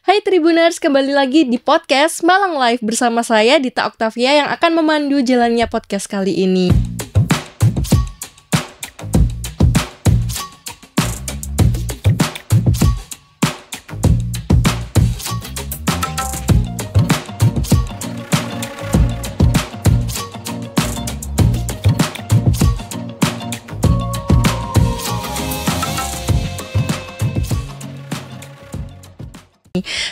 Hai Tribuners, kembali lagi di podcast Malang Live bersama saya Dita Oktavia yang akan memandu jalannya podcast kali ini.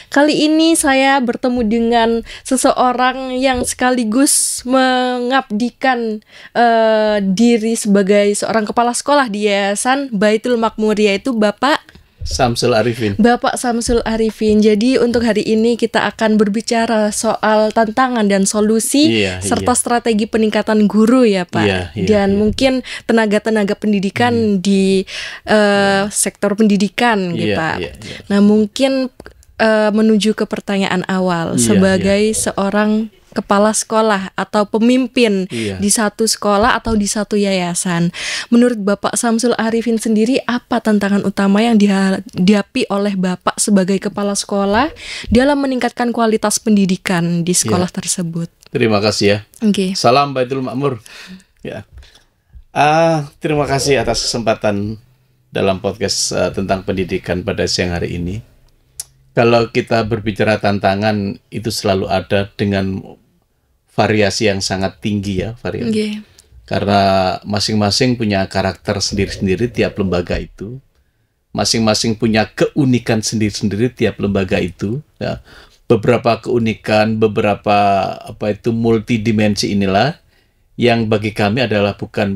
Kali ini saya bertemu dengan seseorang yang sekaligus mengabdikan diri sebagai seorang kepala sekolah di Yayasan Baitul Makmur, yaitu Bapak Samsul Arifin. Bapak Samsul Arifin. Jadi untuk hari ini kita akan berbicara soal tantangan dan solusi serta strategi peningkatan guru ya Pak. Dan mungkin tenaga-tenaga pendidikan di sektor pendidikan gitu Pak. Nah mungkin menuju ke pertanyaan awal sebagai seorang kepala sekolah atau pemimpin di satu sekolah atau di satu yayasan. Menurut Bapak Samsul Arifin sendiri, apa tantangan utama yang dihadapi oleh Bapak sebagai kepala sekolah dalam meningkatkan kualitas pendidikan di sekolah tersebut? Terima kasih ya. Salam Baitul Makmur. Terima kasih atas kesempatan dalam podcast tentang pendidikan pada siang hari ini. Kalau kita berbicara tantangan, itu selalu ada dengan variasi yang sangat tinggi ya, karena masing-masing punya karakter sendiri-sendiri tiap lembaga itu, masing-masing punya keunikan sendiri-sendiri tiap lembaga itu. Ya. Beberapa keunikan, beberapa multidimensi inilah yang bagi kami adalah bukan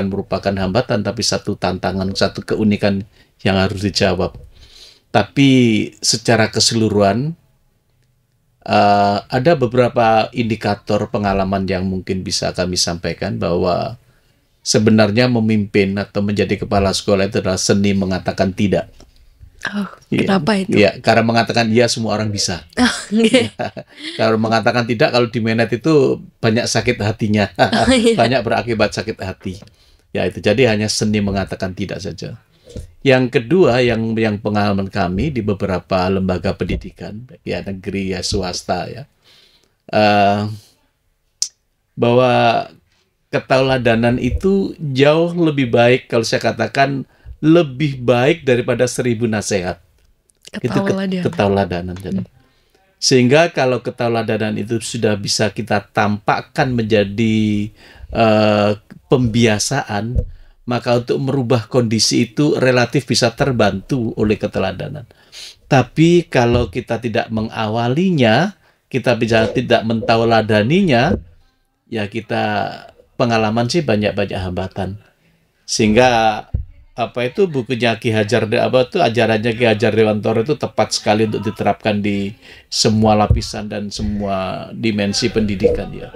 merupakan hambatan, tapi satu tantangan, satu keunikan yang harus dijawab. Tapi secara keseluruhan ada beberapa indikator pengalaman yang mungkin bisa kami sampaikan bahwa sebenarnya memimpin atau menjadi kepala sekolah itu adalah seni mengatakan tidak. Kenapa itu? Ya, karena mengatakan iya semua orang bisa. Kalau mengatakan tidak, kalau di menet itu banyak sakit hatinya, banyak berakibat sakit hati. Ya itu, jadi hanya seni mengatakan tidak saja. Yang kedua, yang pengalaman kami di beberapa lembaga pendidikan, ya negeri ya swasta ya, bahwa ketauladanan itu jauh lebih baik, kalau saya katakan lebih baik daripada 1000 nasihat. Ketauladanan. Sehingga kalau ketauladanan itu sudah bisa kita tampakkan menjadi pembiasaan, maka untuk merubah kondisi itu relatif bisa terbantu oleh keteladanan. Tapi kalau kita tidak mengawalinya, kita bisa tidak mentauladaninya, ya kita pengalaman sih banyak-banyak hambatan. Sehingga bukunya Ki Hajar ajarannya Ki Hajar Dewantara itu tepat sekali untuk diterapkan di semua lapisan dan semua dimensi pendidikan ya.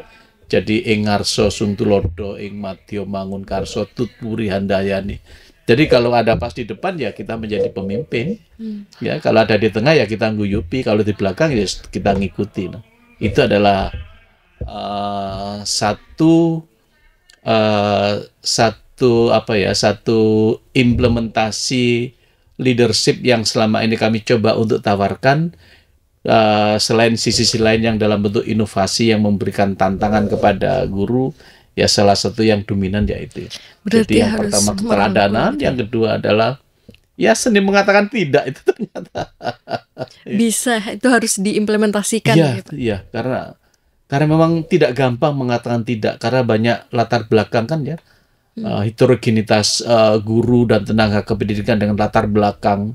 Jadi ing ngarso sungtulodo, ing madya mangun karso tutpuri handayani. Jadi kalau ada pas di depan ya kita menjadi pemimpin. Ya, kalau ada di tengah ya kita ngguyupi, kalau di belakang ya kita ngikuti. Nah, itu adalah satu implementasi leadership yang selama ini kami coba untuk tawarkan. Selain sisi lain yang dalam bentuk inovasi yang memberikan tantangan kepada guru, ya salah satu yang dominan yaitu. Jadi yang pertama keteladanan, yang kedua adalah ya seni mengatakan tidak, itu ternyata bisa, itu harus diimplementasikan. Iya, karena memang tidak gampang mengatakan tidak, karena banyak latar belakang kan ya, heterogenitas guru dan tenaga kependidikan dengan latar belakang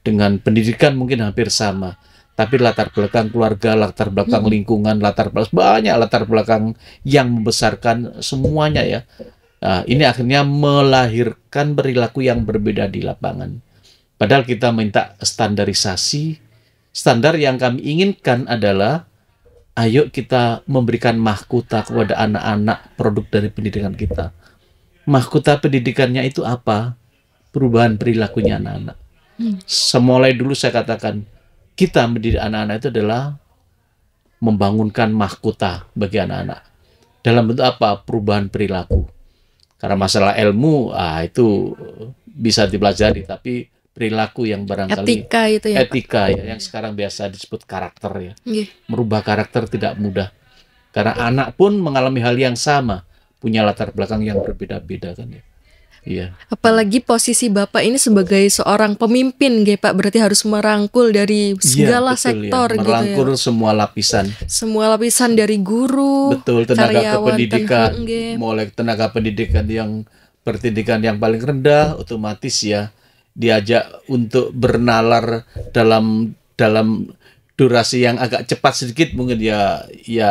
dengan pendidikan mungkin hampir sama. Tapi latar belakang keluarga, latar belakang lingkungan, banyak latar belakang yang membesarkan semuanya ya. Nah, ini akhirnya melahirkan perilaku yang berbeda di lapangan. Padahal kita minta standarisasi. Standar yang kami inginkan adalah, ayo kita memberikan mahkota kepada anak-anak produk dari pendidikan kita. Mahkota pendidikannya itu apa? Perubahan perilakunya anak-anak. Semulai dulu saya katakan, kita mendidik anak-anak itu adalah membangunkan mahkota bagi anak-anak. Dalam bentuk apa? Perubahan perilaku. Karena masalah ilmu, itu bisa dipelajari, tapi perilaku yang barangkali etika itu ya, etika ya, yang sekarang biasa disebut karakter ya. Yeah. Merubah karakter tidak mudah. Karena anak pun mengalami hal yang sama, punya latar belakang yang berbeda-beda kan ya. Iya. Apalagi posisi Bapak ini sebagai seorang pemimpin, Pak, berarti harus merangkul dari segala sektor ya. Merangkul semua lapisan. Semua lapisan dari guru, betul, tenaga karyawan, kependidikan, mulai tenaga pendidikan yang berpendidikan yang paling rendah, otomatis ya diajak untuk bernalar dalam durasi yang agak cepat sedikit, mungkin ya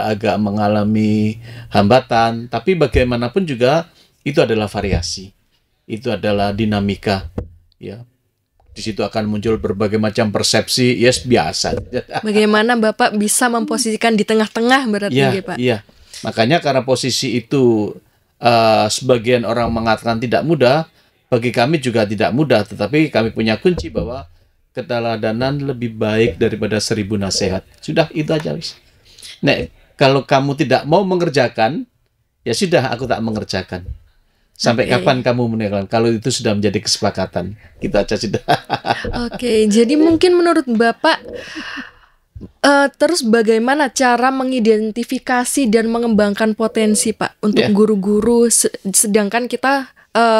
agak mengalami hambatan, tapi bagaimanapun juga itu adalah variasi. Itu adalah dinamika, ya. Di situ akan muncul berbagai macam persepsi, yes, biasa. Bagaimana Bapak bisa memposisikan di tengah-tengah berarti, Pak? Iya. Makanya karena posisi itu sebagian orang mengatakan tidak mudah, bagi kami juga tidak mudah, tetapi kami punya kunci bahwa keteladanan lebih baik daripada 1000 nasihat. Sudah, itu aja, wis. Nek, kalau kamu tidak mau mengerjakan, ya sudah, aku tak mengerjakan. Sampai kapan kamu meninggalkan? Kalau itu sudah menjadi kesepakatan, kita aja sudah. Oke, jadi mungkin menurut Bapak, terus bagaimana cara mengidentifikasi dan mengembangkan potensi, Pak, untuk guru-guru, sedangkan kita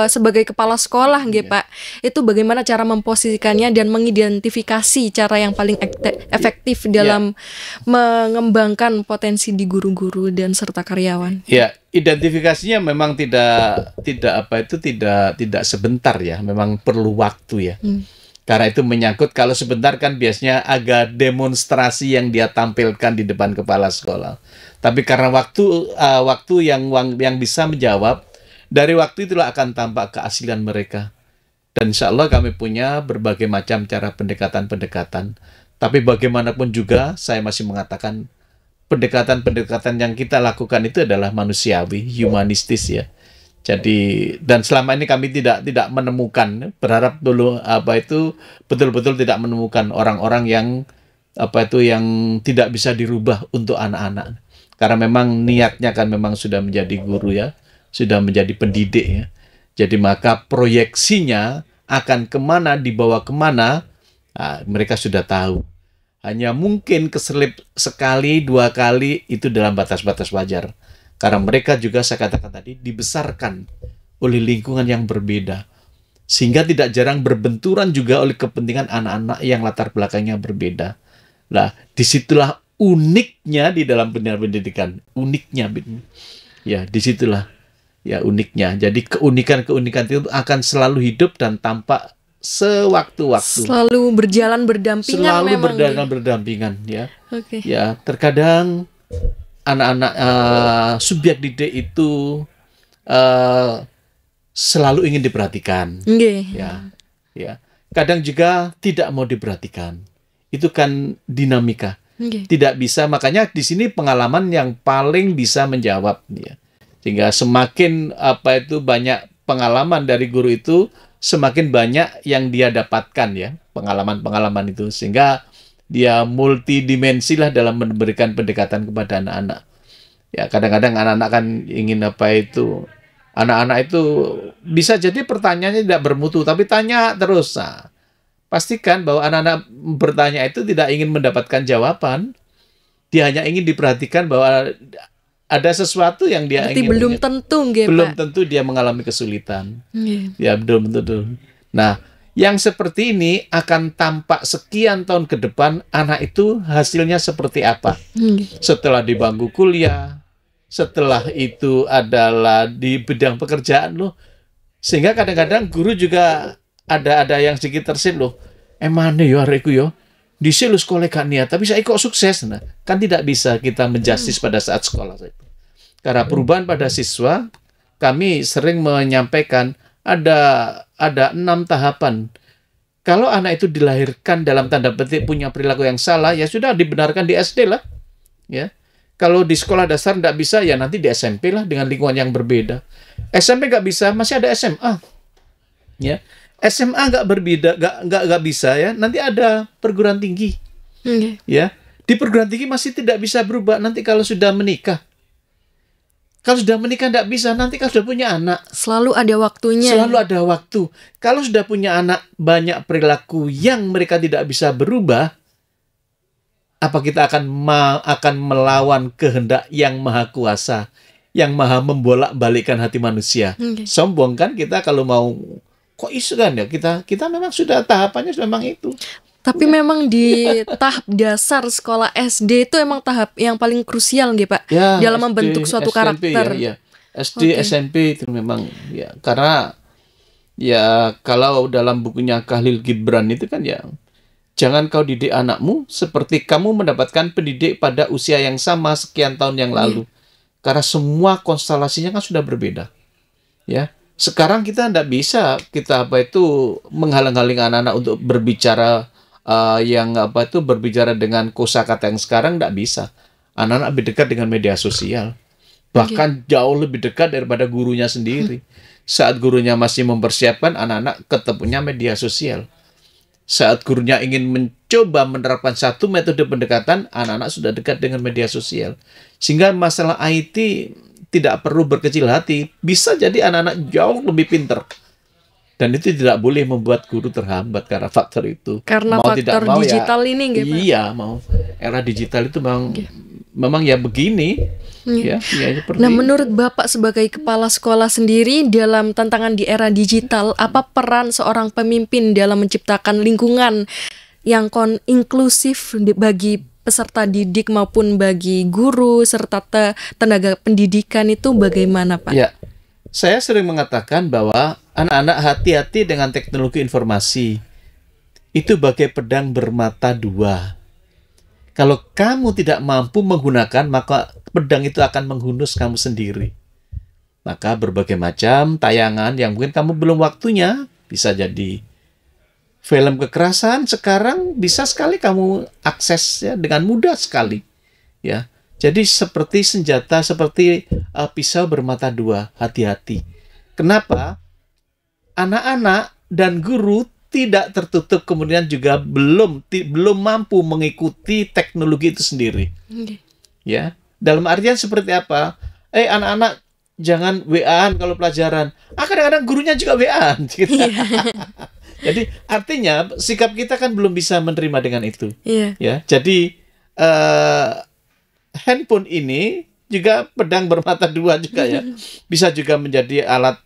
sebagai kepala sekolah, Pak, itu bagaimana cara memposisikannya dan mengidentifikasi cara yang paling efektif dalam mengembangkan potensi di guru-guru dan serta karyawan? Ya, identifikasinya memang tidak sebentar ya, memang perlu waktu ya. Karena itu menyangkut, kalau sebentar kan biasanya agak demonstrasi yang dia tampilkan di depan kepala sekolah. Tapi karena waktu yang bisa menjawab, dari waktu itulah akan tampak keaslian mereka. Dan insya Allah kami punya berbagai macam cara pendekatan-pendekatan. Tapi bagaimanapun juga saya masih mengatakan pendekatan-pendekatan yang kita lakukan itu adalah manusiawi, humanistis ya. Jadi, dan selama ini kami tidak menemukan, berharap dulu betul-betul tidak menemukan orang-orang yang yang tidak bisa dirubah untuk anak-anak. Karena memang niatnya kan memang sudah menjadi guru ya, sudah menjadi pendidik ya. Jadi maka proyeksinya akan kemana, dibawa kemana, mereka sudah tahu. Hanya mungkin keselip sekali, 2 kali, itu dalam batas-batas wajar. Karena mereka juga, saya katakan tadi, dibesarkan oleh lingkungan yang berbeda. Sehingga tidak jarang berbenturan juga oleh kepentingan anak-anak yang latar belakangnya berbeda. Nah, disitulah uniknya di dalam pendidikan. Uniknya. Ya, disitulah ya uniknya. Jadi keunikan-keunikan itu akan selalu hidup dan tampak sewaktu-waktu. Selalu berjalan berdampingan. Selalu berjalan berdampingan ya. Okay. Ya, terkadang anak-anak subjek didik itu selalu ingin diperhatikan. Ya. Kadang juga tidak mau diperhatikan. Itu kan dinamika. Tidak bisa, makanya di sini pengalaman yang paling bisa menjawab ya. Sehingga semakin banyak pengalaman dari guru itu, semakin banyak yang dia dapatkan ya, pengalaman-pengalaman itu, sehingga dia multidimensi lah dalam memberikan pendekatan kepada anak-anak. Ya, kadang-kadang anak-anak kan ingin anak-anak itu bisa jadi pertanyaannya tidak bermutu, tapi tanya terus. Nah, pastikan bahwa anak-anak bertanya itu tidak ingin mendapatkan jawaban, dia hanya ingin diperhatikan bahwa ada sesuatu yang dia ingin. Belum tentu, belum tentu dia mengalami kesulitan. Ya, belum tentu. Nah, yang seperti ini akan tampak sekian tahun ke depan, anak itu hasilnya seperti apa. Setelah di bangku kuliah, setelah itu adalah di bidang pekerjaan loh. Sehingga kadang-kadang guru juga ada yang sedikit tersin loh. Emane yo arekku yo. Dhisik lho sekolah gak niat, tapi saya kok sukses. Nah, kan tidak bisa kita menjustis pada saat sekolah itu. Karena perubahan pada siswa, kami sering menyampaikan ada 6 tahapan. Kalau anak itu dilahirkan dalam tanda petik punya perilaku yang salah, ya sudah dibenarkan di SD lah. Ya. Kalau di sekolah dasar tidak bisa, ya nanti di SMP lah dengan lingkungan yang berbeda. SMP nggak bisa, masih ada SMA. Ya. SMA nggak bisa ya, nanti ada perguruan tinggi. Ya. Di perguruan tinggi masih tidak bisa berubah nanti kalau sudah menikah. Kalau sudah menikah tidak bisa, nanti kalau sudah punya anak. Selalu ada waktunya. Selalu ada waktu. Kalau sudah punya anak, banyak perilaku yang mereka tidak bisa berubah, apa kita akan melawan kehendak yang maha kuasa, yang maha membolak-balikkan hati manusia? Sombong kan kita kalau mau, kok isu kan ya, kita memang sudah tahapannya memang itu. Tapi memang di tahap dasar sekolah SD itu emang tahap yang paling krusial nggih Pak, ya, dalam SD, membentuk suatu SMP, karakter. Ya. SD, SMP itu memang ya, karena ya kalau dalam bukunya Khalil Gibran itu kan ya, jangan kau didik anakmu seperti kamu mendapatkan pendidik pada usia yang sama sekian tahun yang lalu. Karena semua konstelasinya kan sudah berbeda. Ya. Sekarang kita tidak bisa menghalang-halangi anak-anak untuk berbicara berbicara dengan kosakata yang sekarang tidak bisa. Anak-anak lebih dekat dengan media sosial. Bahkan jauh lebih dekat daripada gurunya sendiri. Saat gurunya masih mempersiapkan, anak-anak ketemunya media sosial. Saat gurunya ingin mencoba menerapkan satu metode pendekatan, anak-anak sudah dekat dengan media sosial. Sehingga masalah IT tidak perlu berkecil hati. Bisa jadi anak-anak jauh lebih pintar. Dan itu tidak boleh membuat guru terhambat karena faktor itu. Karena mau faktor tidak mau digital ya, ini nggih Pak? Iya, mau. Era digital itu memang ya begini. Ya, nah, menurut Bapak sebagai kepala sekolah sendiri dalam tantangan di era digital, apa peran seorang pemimpin dalam menciptakan lingkungan yang inklusif bagi peserta didik maupun bagi guru serta tenaga pendidikan itu bagaimana Pak? Ya, saya sering mengatakan bahwa anak-anak hati-hati dengan teknologi informasi. Itu bagai pedang bermata dua. Kalau kamu tidak mampu menggunakan, maka pedang itu akan menghunus kamu sendiri. Maka berbagai macam tayangan yang mungkin kamu belum waktunya, bisa jadi film kekerasan sekarang bisa sekali kamu akses ya, dengan mudah sekali. Ya, jadi seperti senjata, seperti pisau bermata dua, hati-hati. Kenapa? Anak-anak dan guru tidak tertutup, kemudian juga belum mampu mengikuti teknologi itu sendiri. Ya, dalam artian seperti apa? Anak-anak jangan WA-an kalau pelajaran. Kadang-kadang gurunya juga WA-an. Jadi artinya sikap kita kan belum bisa menerima dengan itu. Ya, jadi handphone ini juga pedang bermata dua juga ya. Bisa juga menjadi alat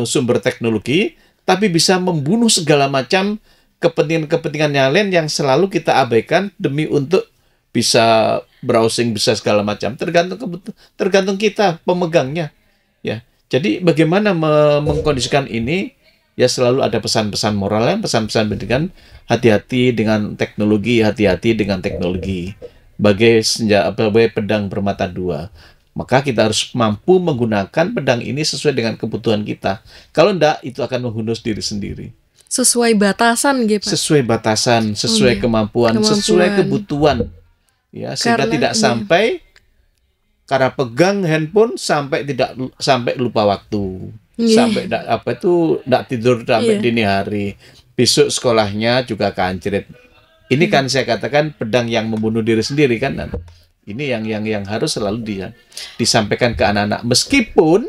sumber teknologi, tapi bisa membunuh segala macam kepentingan-kepentingan yang lain yang selalu kita abaikan demi untuk bisa browsing, bisa segala macam. Tergantung kita pemegangnya. Ya, jadi bagaimana mengkondisikan ini? Ya selalu ada pesan-pesan moral, pesan-pesan pendidikan. Hati-hati dengan teknologi, hati-hati dengan teknologi. Bagai pedang bermata dua. Maka kita harus mampu menggunakan pedang ini sesuai dengan kebutuhan kita. Kalau enggak, itu akan menghunus diri sendiri. Sesuai batasan gitu. Sesuai batasan, sesuai kemampuan, sesuai kebutuhan. Ya, sehingga tidak sampai karena pegang handphone sampai lupa waktu. Sampai enggak tidur sampai dini hari. Besok sekolahnya juga kancret. Ini kan saya katakan pedang yang membunuh diri sendiri kan. Ini yang harus selalu disampaikan ke anak-anak, meskipun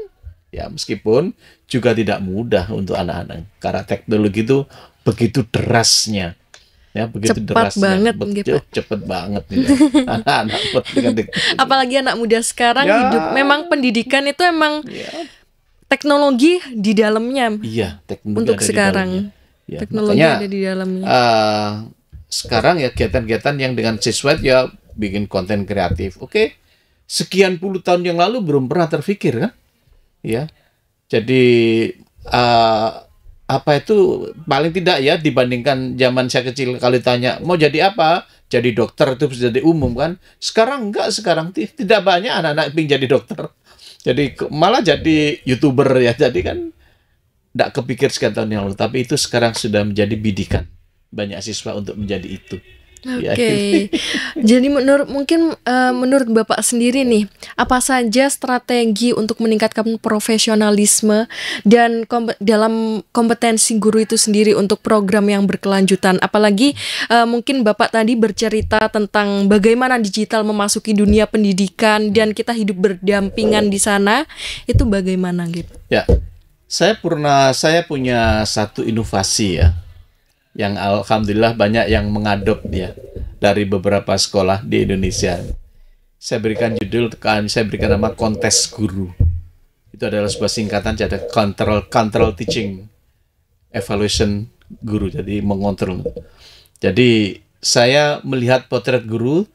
juga tidak mudah untuk anak-anak karena teknologi itu begitu derasnya, ya begitu cepat derasnya, cepet banget ya. Anak-anak apalagi anak muda sekarang hidup memang pendidikan itu emang teknologi di dalamnya. Iya, teknologi untuk ada sekarang di dalamnya. Ya, teknologi makanya, ada di dalamnya. Sekarang ya kegiatan-kegiatan yang dengan siswa ya bikin konten kreatif. Oke. Sekian puluh tahun yang lalu belum pernah terfikir kan? Ya. Jadi apa itu paling tidak ya dibandingkan zaman saya kecil kalau ditanya mau jadi apa? Jadi dokter itu bisa jadi umum kan? Sekarang enggak, sekarang tidak banyak anak-anak ingin jadi dokter. Jadi malah jadi YouTuber ya. Jadi kan enggak kepikir sekian tahun yang lalu, tapi itu sekarang sudah menjadi bidikan banyak siswa untuk menjadi itu. Oke. Jadi menurut Bapak sendiri nih, apa saja strategi untuk meningkatkan profesionalisme dan dalam kompetensi guru itu sendiri untuk program yang berkelanjutan? Apalagi mungkin Bapak tadi bercerita tentang bagaimana digital memasuki dunia pendidikan dan kita hidup berdampingan di sana, itu bagaimana gitu? Ya, saya punya satu inovasi ya, yang alhamdulillah banyak yang mengadop ya dari beberapa sekolah di Indonesia. Saya berikan nama kontes guru. Itu adalah sebuah singkatan jadi control teaching evaluation guru, jadi mengontrol. Jadi saya melihat potret guru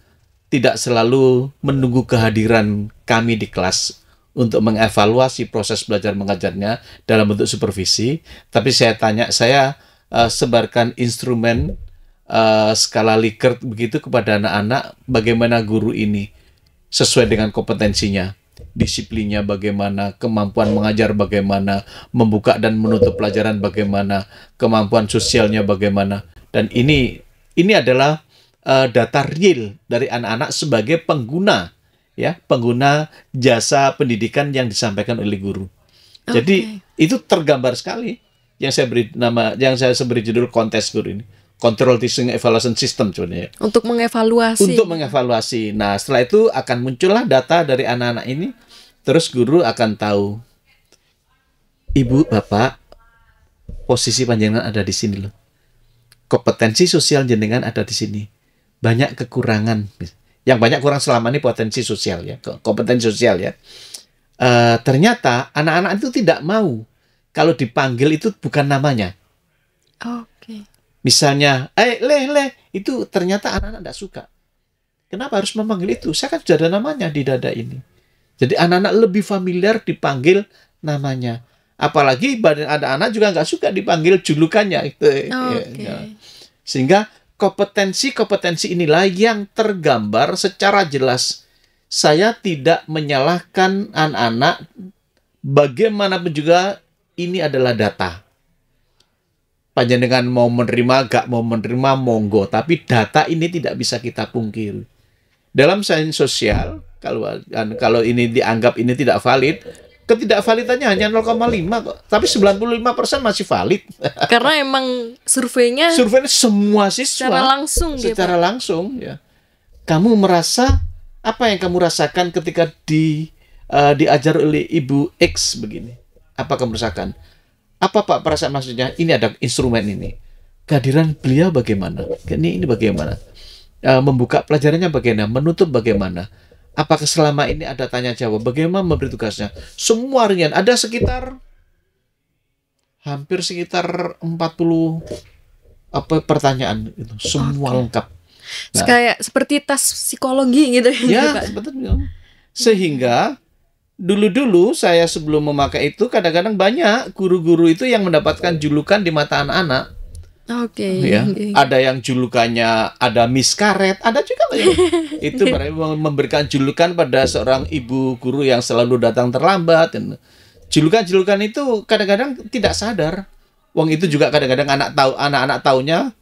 tidak selalu menunggu kehadiran kami di kelas untuk mengevaluasi proses belajar mengajarnya dalam bentuk supervisi, tapi saya sebarkan instrumen skala Likert begitu kepada anak-anak, bagaimana guru ini sesuai dengan kompetensinya, disiplinnya bagaimana, kemampuan mengajar bagaimana, membuka dan menutup pelajaran bagaimana, kemampuan sosialnya bagaimana. Dan ini adalah data real dari anak-anak sebagai pengguna jasa pendidikan yang disampaikan oleh guru. Jadi itu tergambar sekali. Yang saya beri judul kontes guru ini, Control Teaching Evaluation System sebenarnya. Untuk mengevaluasi. Nah, setelah itu akan muncullah data dari anak-anak ini, terus guru akan tahu, Ibu, Bapak, posisi panjenengan ada di sini loh. Kompetensi sosial jenengan ada di sini. Banyak kekurangan. Yang banyak kurang selama ini potensi sosial ya, kompetensi sosial ya. Ternyata anak-anak itu tidak mau kalau dipanggil itu bukan namanya. Oke. Misalnya, leh, itu ternyata anak-anak tidak suka. Kenapa harus memanggil itu? Saya kan sudah ada namanya di dada ini. Jadi anak-anak lebih familiar dipanggil namanya. Apalagi ada anak juga nggak suka dipanggil julukannya. Sehingga kompetensi inilah yang tergambar secara jelas. Saya tidak menyalahkan anak-anak, bagaimanapun juga ini adalah data. Panjenengan mau menerima, gak mau menerima, monggo. Tapi data ini tidak bisa kita pungkiri. Dalam sains sosial, kalau ini dianggap ini tidak valid, ketidakvalidannya hanya 0,5 kok. Tapi 95% masih valid. Karena emang surveinya semua siswa secara langsung ya. Kamu merasa apa yang kamu rasakan ketika diajar oleh Ibu X begini? Apa kamu rasakan? Apa Pak perasaan maksudnya? Ini ada instrumen ini. Kehadiran beliau bagaimana? Ini bagaimana? Membuka pelajarannya bagaimana? Menutup bagaimana? Apakah selama ini ada tanya jawab? Bagaimana memberi tugasnya? Semua ringan. Ada hampir sekitar 40 pertanyaan itu. Semua lengkap. Nah, kayak seperti tes psikologi gitu ya, betul. Sehingga dulu saya sebelum memakai itu kadang-kadang banyak guru-guru itu yang mendapatkan julukan di mata anak-anak. Ya, ada yang julukannya ada Miss Karet, ada juga yang itu berarti memberikan julukan pada seorang ibu guru yang selalu datang terlambat. Julukan-julukan itu kadang-kadang tidak sadar. Wong itu juga kadang-kadang anak-anak taunya,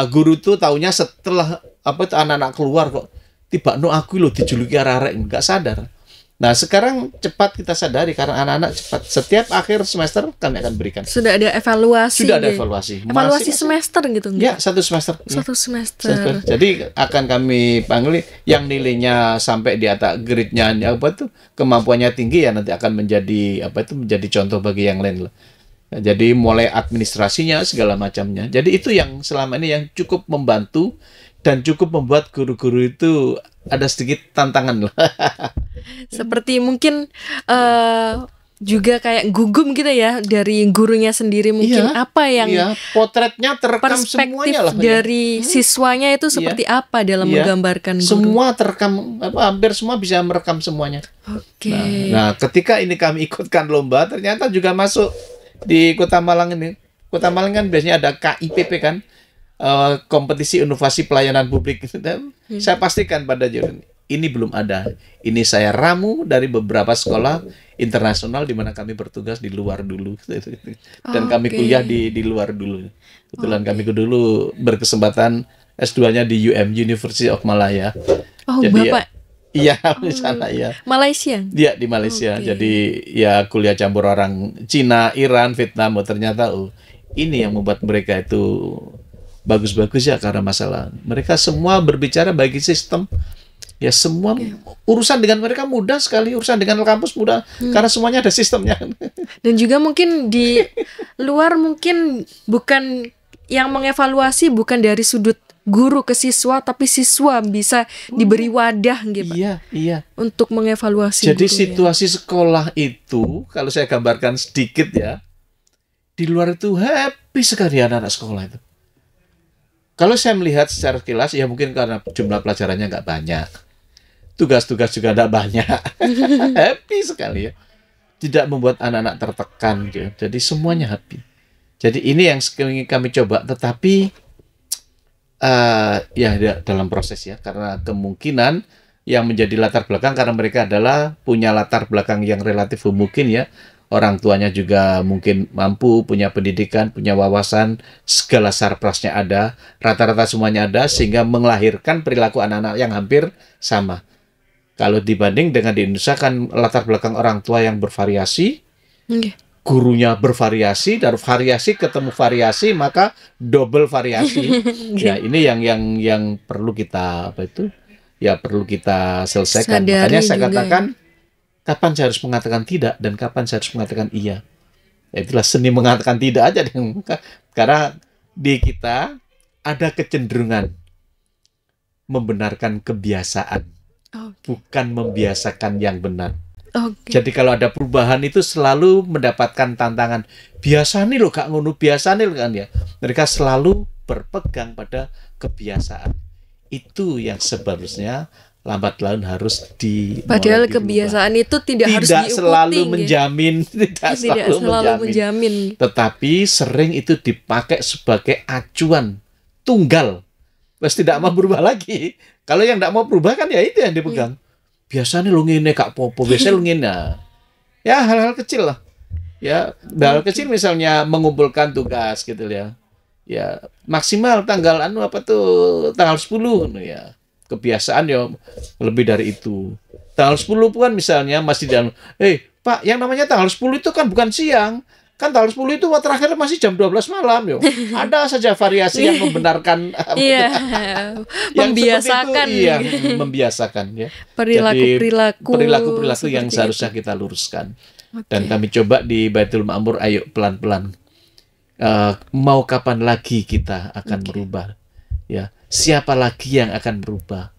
guru itu taunya setelah anak-anak keluar kok tiba aku lo dijuluki arek nggak sadar. Nah, sekarang cepat kita sadari karena anak-anak cepat. Setiap akhir semester kami akan berikan. Sudah ada evaluasi. Evaluasi semester gitu. Ya, satu semester. Jadi akan kami panggil yang nilainya sampai di atas grade-nya kemampuannya tinggi ya nanti akan menjadi menjadi contoh bagi yang lain lah. Jadi mulai administrasinya segala macamnya. Jadi itu yang selama ini yang cukup membantu dan cukup membuat guru-guru itu ada sedikit tantangan lah. Seperti mungkin juga kayak gugum gitu ya dari gurunya sendiri mungkin apa yang potretnya terekam semuanya lah dari siswanya itu seperti apa dalam menggambarkan guru. Semua terekam, hampir semua bisa merekam semuanya. Nah, ketika ini kami ikutkan lomba ternyata juga masuk di Kota Malang ini. Kota Malang kan biasanya ada KIPP kan. Kompetisi inovasi pelayanan publik. Dan saya pastikan pada juri ini belum ada. Ini saya ramu dari beberapa sekolah internasional di mana kami bertugas di luar dulu dan kami kuliah di luar dulu. Kebetulan kami dulu berkesempatan S2-nya di University of Malaya. Oh, jadi Bapak. Iya, di sana ya. Malaysia. Dia di Malaysia. Jadi ya kuliah campur orang Cina, Iran, Vietnam. Ternyata ini yang membuat mereka itu bagus-bagus ya, karena masalah mereka semua berbicara bagi sistem. Ya semua urusan dengan mereka mudah sekali, urusan dengan kampus mudah karena semuanya ada sistemnya. Dan juga mungkin di luar mungkin bukan yang mengevaluasi bukan dari sudut guru ke siswa, tapi siswa bisa diberi wadah gitu. Iya. Untuk mengevaluasi. Jadi situasi sekolah itu kalau saya gambarkan sedikit ya, di luar itu happy sekali anak-anak sekolah itu. Kalau saya melihat secara sekilas ya mungkin karena jumlah pelajarannya nggak banyak. Tugas-tugas juga tidak banyak. Happy sekali ya. Tidak membuat anak-anak tertekan gitu. Jadi semuanya happy. Jadi ini yang kami coba, tetapi ya dalam proses ya, karena kemungkinan yang menjadi latar belakang karena mereka adalah punya latar belakang yang relatif mungkin ya. Orang tuanya juga mungkin mampu, punya pendidikan, punya wawasan, segala sarprasnya ada, rata-rata semuanya ada, sehingga melahirkan perilaku anak-anak yang hampir sama. Kalau dibanding dengan di Indonesia kan latar belakang orang tua yang bervariasi, gurunya bervariasi, dari variasi ketemu variasi maka double variasi. Ya ini yang perlu kita perlu kita selesaikan. Makanya saya katakan kapan saya harus mengatakan tidak dan kapan saya harus mengatakan iya. Ya, itulah seni mengatakan tidak aja, karena di kita ada kecenderungan membenarkan kebiasaan. Bukan membiasakan yang benar. Jadi kalau ada perubahan itu selalu mendapatkan tantangan. Biasa nih loh, Kak Ngono, biasa nih kan ya. Mereka selalu berpegang pada kebiasaan. Itu yang sebenarnya lambat laun harus Padahal kebiasaan itu tidak harus diikuti. Selalu menjamin, tidak selalu menjamin. Tetapi sering itu dipakai sebagai acuan tunggal. Terus tidak mau berubah lagi. Kalau yang tidak mau berubah kan ya itu yang dipegang. Biasanya lu ngene Kak Popo, biasanya lu ngene. Ya hal-hal kecil lah. Ya, hal kecil misalnya mengumpulkan tugas gitu ya. Ya, maksimal tanggal tanggal 10 ya. Kebiasaan ya lebih dari itu. Tanggal 10 kan misalnya masih dalam, Pak, yang namanya tanggal 10 itu kan bukan siang. Kan tanggal 10 itu terakhir masih jam 12 malam yo. Ada saja variasi yang membenarkan yang membiasakan membiasakan ya. Perilaku yang seharusnya kita luruskan. Dan kami coba di Baitul Ma'mur, ayo pelan-pelan. Mau kapan lagi kita akan berubah? Ya, siapa lagi yang akan berubah?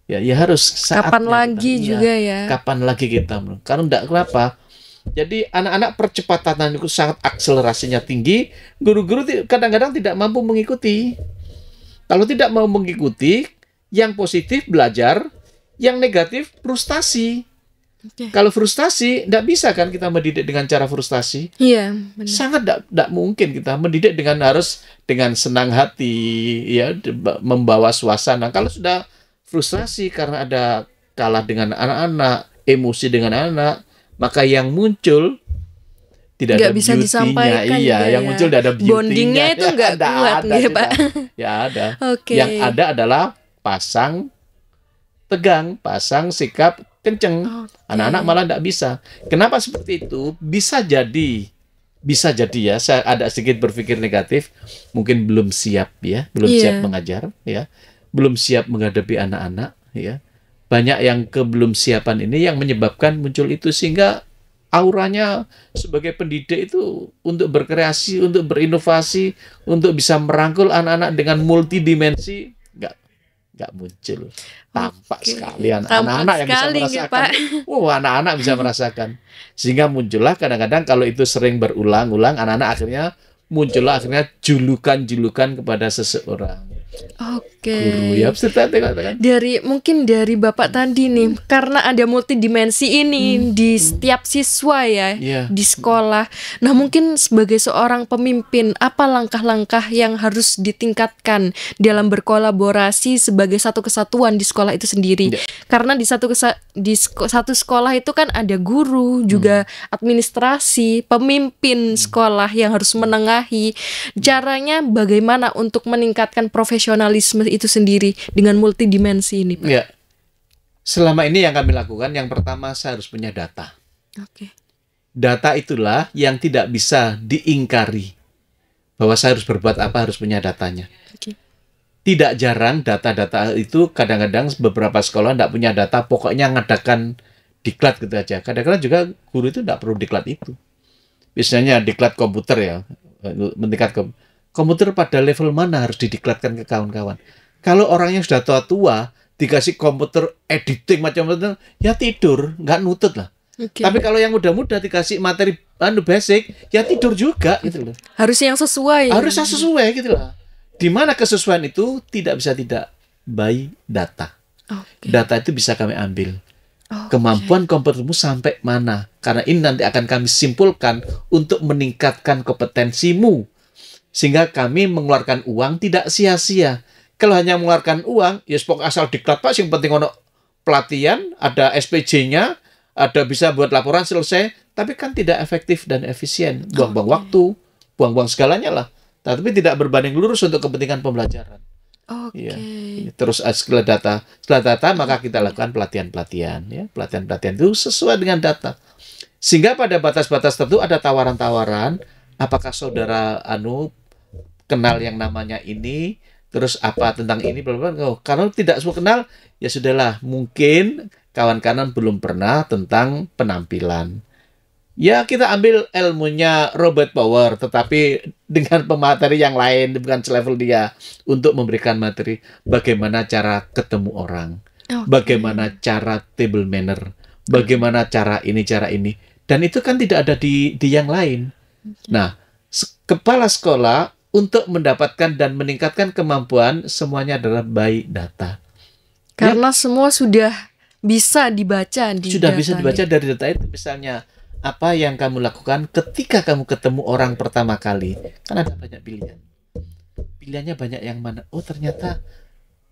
Ya harus kapan lagi juga ya. Kapan lagi kita? Karena enggak kenapa? Jadi anak-anak percepatan itu sangat akselerasinya tinggi, guru-guru kadang-kadang tidak mampu mengikuti. Kalau tidak mau mengikuti, yang positif belajar, yang negatif frustasi. Kalau frustasi, tidak bisa kan kita mendidik dengan cara frustasi. Iya, benar. Sangat tidak mungkin kita mendidik harus dengan senang hati, ya, membawa suasana. Kalau sudah frustrasi karena ada kalah dengan anak-anak, emosi dengan anak, maka yang muncul tidak ada bisa disampaikan. Yang muncul tidak ada beauty-nya. Bondingnya itu nggak kuat, Pak. Ya ada. Yang ada adalah pasang tegang, pasang sikap kenceng. Anak-anak malah tidak bisa. Kenapa seperti itu? Bisa jadi ya. Saya ada sedikit berpikir negatif. Mungkin belum siap ya, siap mengajar ya, belum siap menghadapi anak-anak ya. Banyak yang belum siapan ini yang menyebabkan muncul itu, sehingga auranya sebagai pendidik itu untuk berkreasi, untuk berinovasi, untuk bisa merangkul anak-anak dengan multidimensi nggak muncul. Tampak sekali anak-anak yang bisa merasakan. Anak-anak bisa merasakan. Sehingga muncullah kadang-kadang kalau itu sering berulang-ulang, anak-anak akhirnya julukan-julukan kepada seseorang. Guru ya, mungkin dari Bapak tadi nih, karena ada multidimensi ini di setiap siswa ya, di sekolah. Nah, mungkin sebagai seorang pemimpin, apa langkah-langkah yang harus ditingkatkan dalam berkolaborasi sebagai satu kesatuan di sekolah itu sendiri? Karena di satu sekolah itu kan ada guru, juga administrasi, pemimpin sekolah yang harus menengahi. Caranya bagaimana untuk meningkatkan profesionalitas profesionalisme itu sendiri dengan multidimensi ini, Pak? Ya, selama ini yang kami lakukan, yang pertama saya harus punya data. Oke. Data itulah yang tidak bisa diingkari. Bahwa saya harus berbuat apa, harus punya datanya. Oke. Tidak jarang data-data itu, kadang-kadang beberapa sekolah tidak punya data, pokoknya ngadakan diklat gitu aja. Kadang-kadang juga guru itu tidak perlu diklat itu. Biasanya diklat komputer ya, meningkat komputer pada level mana harus didiklatkan ke kawan-kawan. Kalau orangnya sudah tua-tua, dikasih komputer editing macam-macam, ya tidur, nggak nutut lah. Okay. Tapi kalau yang muda-muda dikasih materi basic, ya tidur juga gitu loh. Harusnya yang sesuai. Harusnya sesuai gitu loh. Di mana kesesuaian itu tidak bisa tidak by data. Okay. Data itu bisa kami ambil. Kemampuan komputermu sampai mana? Karena ini nanti akan kami simpulkan untuk meningkatkan kompetensimu. Sehingga kami mengeluarkan uang tidak sia-sia. Kalau hanya mengeluarkan uang, ya pokok asal diklat Pak, yang penting ono pelatihan, ada SPJ-nya, ada bisa buat laporan selesai, tapi kan tidak efektif dan efisien. Buang-buang waktu, buang-buang segalanya lah. Tapi tidak berbanding lurus untuk kepentingan pembelajaran. Oke. Ya. Terus setelah data maka kita lakukan pelatihan-pelatihan. Ya. Pelatihan-pelatihan itu sesuai dengan data. Sehingga pada batas-batas tertentu ada tawaran-tawaran, apakah saudara kenal yang namanya ini, terus apa tentang ini, kalau tidak semua kenal, ya sudahlah, mungkin kawan-kawan belum pernah tentang penampilan. Ya kita ambil ilmunya Robert Power, tetapi dengan pemateri yang lain, bukan selevel dia, untuk memberikan materi bagaimana cara ketemu orang, bagaimana cara table manner, bagaimana cara ini, dan itu kan tidak ada di yang lain. Nah, kepala sekolah untuk mendapatkan dan meningkatkan kemampuan semuanya adalah by data. Karena semua sudah bisa dibaca di sudah bisa dibaca dari data itu. Misalnya apa yang kamu lakukan ketika kamu ketemu orang pertama kali, kan ada banyak pilihan. Pilihannya banyak yang mana? Oh ternyata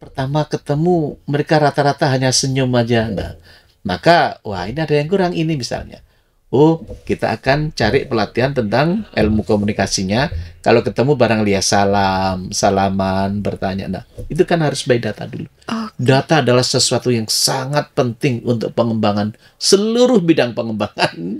pertama ketemu mereka rata-rata hanya senyum aja. Nah, maka wah ini ada yang kurang ini misalnya. Oh, kita akan cari pelatihan tentang ilmu komunikasinya. Kalau ketemu barang lihat salaman, bertanya. Nah, itu kan harus by data dulu. Data adalah sesuatu yang sangat penting untuk pengembangan seluruh bidang pengembangan.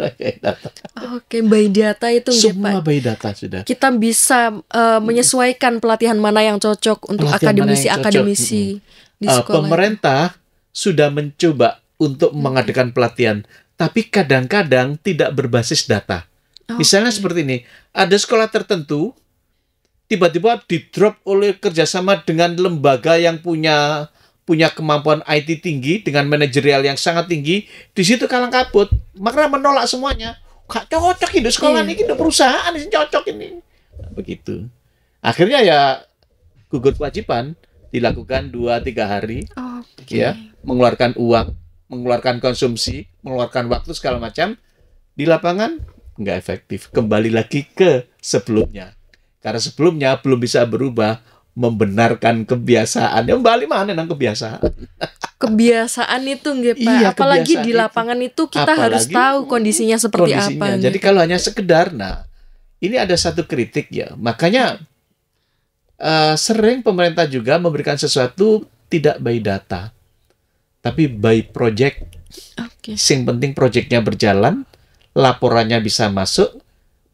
Oke, by data itu semua by data sudah. Kita bisa menyesuaikan pelatihan mana yang cocok untuk akademisi di sekolah. Pemerintah sudah mencoba untuk mengadakan pelatihan, tapi kadang-kadang tidak berbasis data. Misalnya seperti ini, ada sekolah tertentu tiba-tiba di-drop oleh kerjasama dengan lembaga yang punya kemampuan IT tinggi, dengan manajerial yang sangat tinggi, di situ kalang kabut, maka menolak semuanya. Gak cocok ini sekolah ini, perusahaan ini cocok ini. Nah, begitu. Akhirnya ya gugur kewajiban dilakukan 2-3 hari, ya, mengeluarkan uang, mengeluarkan konsumsi, mengeluarkan waktu segala macam, di lapangan nggak efektif. Kembali lagi ke sebelumnya. Karena sebelumnya belum bisa berubah, membenarkan kebiasaan. Ya kembali mana nang kebiasaan. Kebiasaan itu nggih Pak. Iya, apalagi di lapangan itu kita harus tahu kondisinya seperti apa. Jadi kalau hanya sekedar, nah ini ada satu kritik ya. Makanya sering pemerintah juga memberikan sesuatu tidak by data, tapi by project. Yang penting projectnya berjalan, laporannya bisa masuk,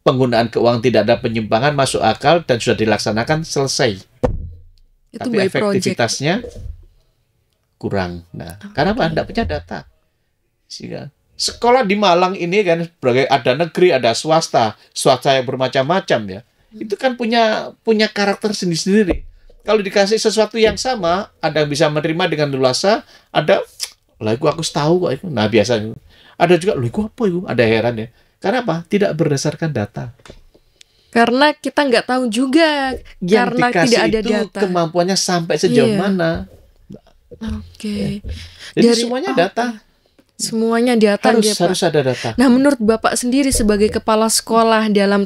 penggunaan keuangan tidak ada penyimpangan, masuk akal, dan sudah dilaksanakan, selesai. Itu tapi efektivitasnya kurang. Nah, karena apa? Tidak punya data. Sehingga sekolah di Malang ini kan ada negeri, ada swasta yang bermacam-macam ya. Itu kan punya karakter sendiri-sendiri. Kalau dikasih sesuatu yang sama, ada yang bisa menerima dengan leluasa, ada aku tahu kok itu. Nah, biasanya ada juga aku apa itu? Ada heran ya. Karena apa? Tidak berdasarkan data. Karena kita nggak tahu juga. Yang karena dikasih tidak ada itu data. Kemampuannya sampai sejauh mana. Ya. Jadi semuanya data. Semuanya data harus ada data. Nah, menurut Bapak sendiri sebagai kepala sekolah dalam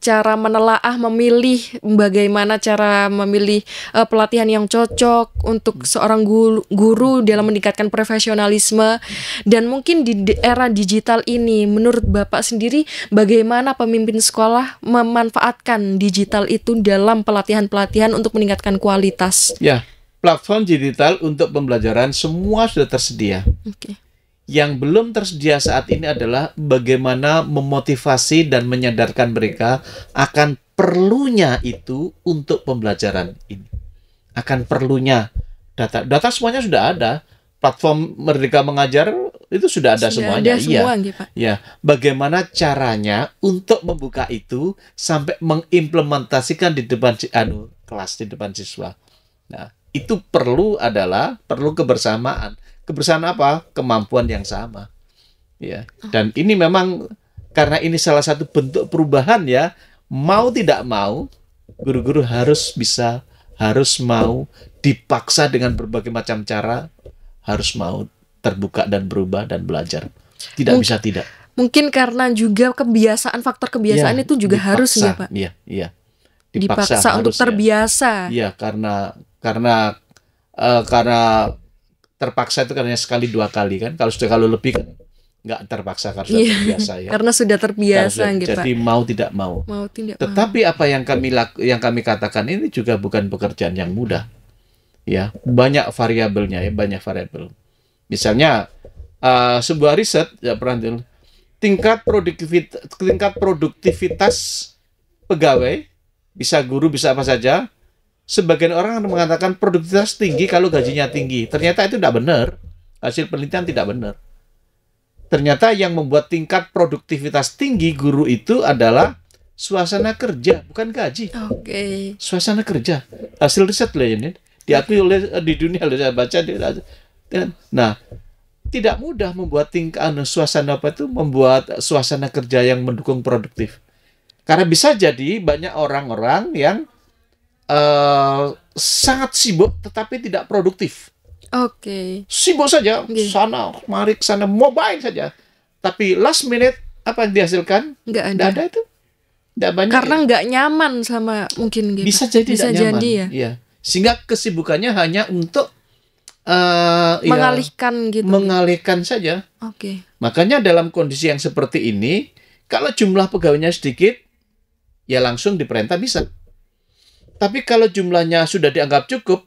cara menelaah, memilih bagaimana cara memilih pelatihan yang cocok untuk seorang guru dalam meningkatkan profesionalisme, dan mungkin di era digital ini, menurut Bapak sendiri bagaimana pemimpin sekolah memanfaatkan digital itu dalam pelatihan-pelatihan untuk meningkatkan kualitas? Ya. Platform digital untuk pembelajaran semua sudah tersedia. Yang belum tersedia saat ini adalah bagaimana memotivasi dan menyadarkan mereka akan perlunya itu untuk pembelajaran ini. Akan perlunya data. Data semuanya sudah ada. Platform Merdeka Mengajar itu sudah ada semuanya. Iya. Bagaimana caranya untuk membuka itu sampai mengimplementasikan di depan kelas, di depan siswa. Nah, itu perlu kebersamaan. Kebersamaan apa? Kemampuan yang sama. Ya. Dan ini memang karena ini salah satu bentuk perubahan ya, mau tidak mau guru-guru harus mau dipaksa dengan berbagai macam cara, harus mau terbuka dan berubah dan belajar. Tidak bisa tidak. Mungkin karena juga faktor kebiasaan itu juga dipaksa, harus ya, Pak. Iya. Dipaksa untuk terbiasa. Iya, karena terpaksa itu karena sekali 2 kali kan. Kalau lebih kan nggak terpaksa karena sudah terbiasa ya. Karena sudah terbiasa gitu, Jadi Pak. mau tidak mau. Tetapi apa yang kami katakan ini juga bukan pekerjaan yang mudah. Ya, banyak variabelnya ya, banyak variabel. Misalnya sebuah riset ya tingkat produktivitas pegawai, bisa guru, bisa apa saja. Sebagian orang mengatakan produktivitas tinggi kalau gajinya tinggi. Ternyata itu tidak benar. Hasil penelitian tidak benar. Ternyata yang membuat tingkat produktivitas tinggi guru itu adalah suasana kerja, bukan gaji. Suasana kerja. Hasil riset loh ini. Diakui oleh di dunia, saya baca. Nah, tidak mudah membuat membuat suasana kerja yang mendukung produktif. Karena bisa jadi banyak orang-orang yang sangat sibuk tetapi tidak produktif. Sibuk saja, sana mobile saja. Tapi last minute apa yang dihasilkan? Nggak ada itu. Nggak banyak. Karena nggak nyaman sama mungkin gitu. Bisa jadi nyaman. Ya. Iya. Sehingga kesibukannya hanya untuk mengalihkan gitu. Mengalihkan saja. Makanya dalam kondisi yang seperti ini, kalau jumlah pegawainya sedikit, ya langsung diperintah bisa. Tapi kalau jumlahnya sudah dianggap cukup,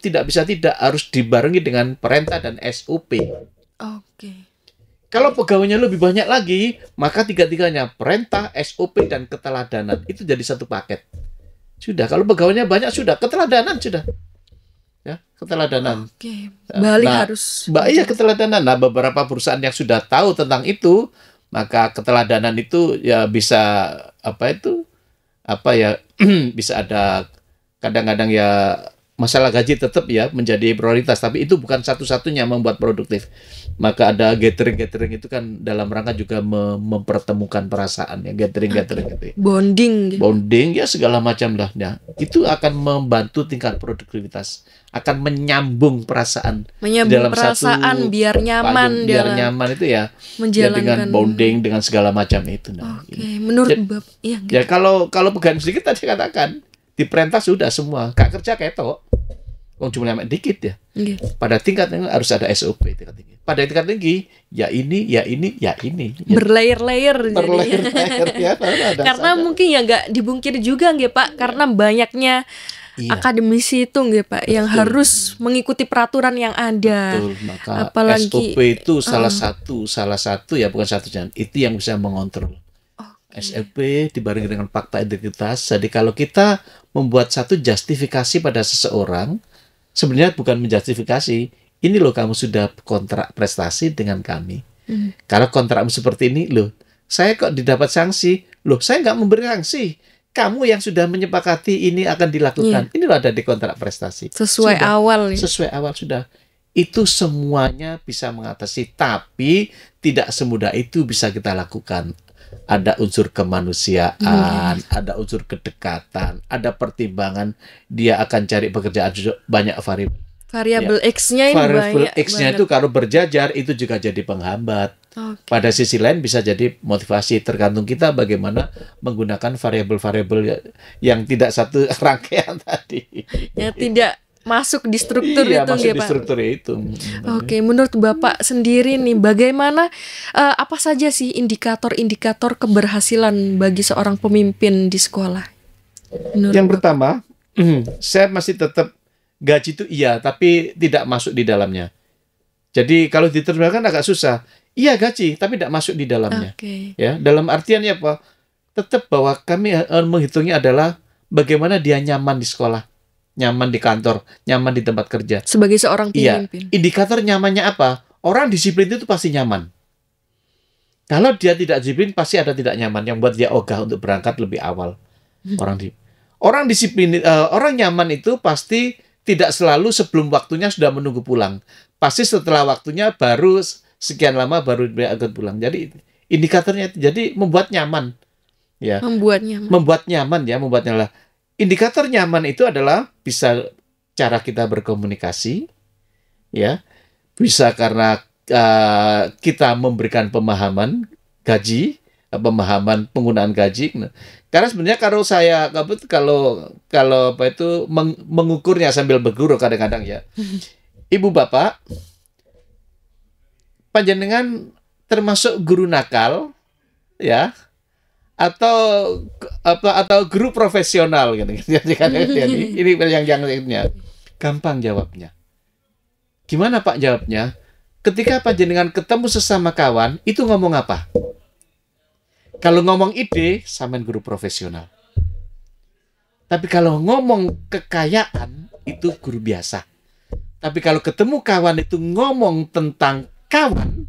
harus dibarengi dengan perintah dan SOP. Kalau pegawainya lebih banyak lagi, maka tiga-tiganya, perintah, SOP, dan keteladanan. Itu jadi satu paket. Sudah, kalau pegawainya banyak, sudah. Keteladanan, sudah. Ya, keteladanan. Iya, keteladanan. Nah, beberapa perusahaan yang sudah tahu tentang itu, maka keteladanan itu ya bisa, bisa ada. Kadang-kadang ya masalah gaji tetap ya menjadi prioritas, tapi itu bukan satu-satunya membuat produktif. Maka ada gathering itu kan dalam rangka juga mempertemukan perasaan ya, gathering gitu. Bonding ya segala macam lah. Ya, itu akan membantu tingkat produktivitas, akan menyambung perasaan dalam perasaan biar nyaman itu ya dengan bonding dengan segala macam itu. Menurut Bapak ya kalau pegawai sedikit tadi katakan diperintah sudah semua, gak kerja ketok. Jumlahnya dikit ya. Pada tingkat yang harus ada SOP tingkat tinggi. Pada tingkat tinggi, ya ini. Berlayer-layer ya. Karena mungkin ya nggak dibungkir juga nggih Pak, karena banyaknya akademisi itu nggih Pak yang harus mengikuti peraturan yang ada. Betul, maka apalagi SOP itu salah satu ya, bukan satu-satunya. Itu yang bisa mengontrol. SLP dibarengi dengan fakta integritas. Jadi kalau kita membuat satu justifikasi pada seseorang, sebenarnya bukan menjustifikasi. Ini loh, kamu sudah kontrak prestasi dengan kami. Kalau kontrakmu seperti ini, loh, saya kok didapat sanksi. Loh, saya nggak memberi sanksi. Kamu yang sudah menyepakati ini akan dilakukan. Ini loh ada di kontrak prestasi. Sesuai awal sudah. Itu semuanya bisa mengatasi, tapi tidak semudah itu bisa kita lakukan. Ada unsur kemanusiaan, ada unsur kedekatan, ada pertimbangan dia akan cari pekerjaan banyak variabel. Variabel X-nya ini variabel banyak X-nya itu kalau berjajar itu juga jadi penghambat. Pada sisi lain bisa jadi motivasi, tergantung kita bagaimana menggunakan variabel-variabel yang tidak satu rangkaian tadi. Yang tidak masuk di struktur iya, itu, masuk di Pak. struktur itu. Oke, menurut Bapak sendiri nih, bagaimana apa saja sih indikator-indikator keberhasilan bagi seorang pemimpin di sekolah? Yang pertama, saya masih tetap gaji itu iya, tapi tidak masuk di dalamnya. Jadi kalau diterjemahkan agak susah. Iya gaji, tapi tidak masuk di dalamnya. Ya, dalam artian apa? Tetap bahwa kami menghitungnya adalah bagaimana dia nyaman di sekolah, nyaman di kantor, nyaman di tempat kerja. Sebagai seorang pemimpin. Iya, indikator nyamannya apa? Orang disiplin itu pasti nyaman. Kalau dia tidak disiplin, pasti ada tidak nyaman yang buat dia ogah untuk berangkat lebih awal. Orang disiplin, orang nyaman itu pasti tidak selalu sebelum waktunya sudah menunggu pulang. Pasti setelah waktunya baru sekian lama baru berangkat pulang. Jadi indikatornya jadi membuat nyaman. Ya. Membuat nyaman. Indikator nyaman itu adalah bisa cara kita berkomunikasi, ya. Bisa karena kita memberikan pemahaman gaji, pemahaman penggunaan gaji. Karena sebenarnya kalau apa itu mengukurnya sambil berguru kadang-kadang ya. Ibu bapak, panjenengan termasuk guru nakal, ya, atau guru profesional gitu. Jadi ini yang gampang jawabnya. Gimana Pak jawabnya? Ketika panjenengan ketemu sesama kawan, itu ngomong apa? Kalau ngomong ide, sampean guru profesional. Tapi kalau ngomong kekayaan, itu guru biasa. Tapi kalau ketemu kawan itu ngomong tentang kawan,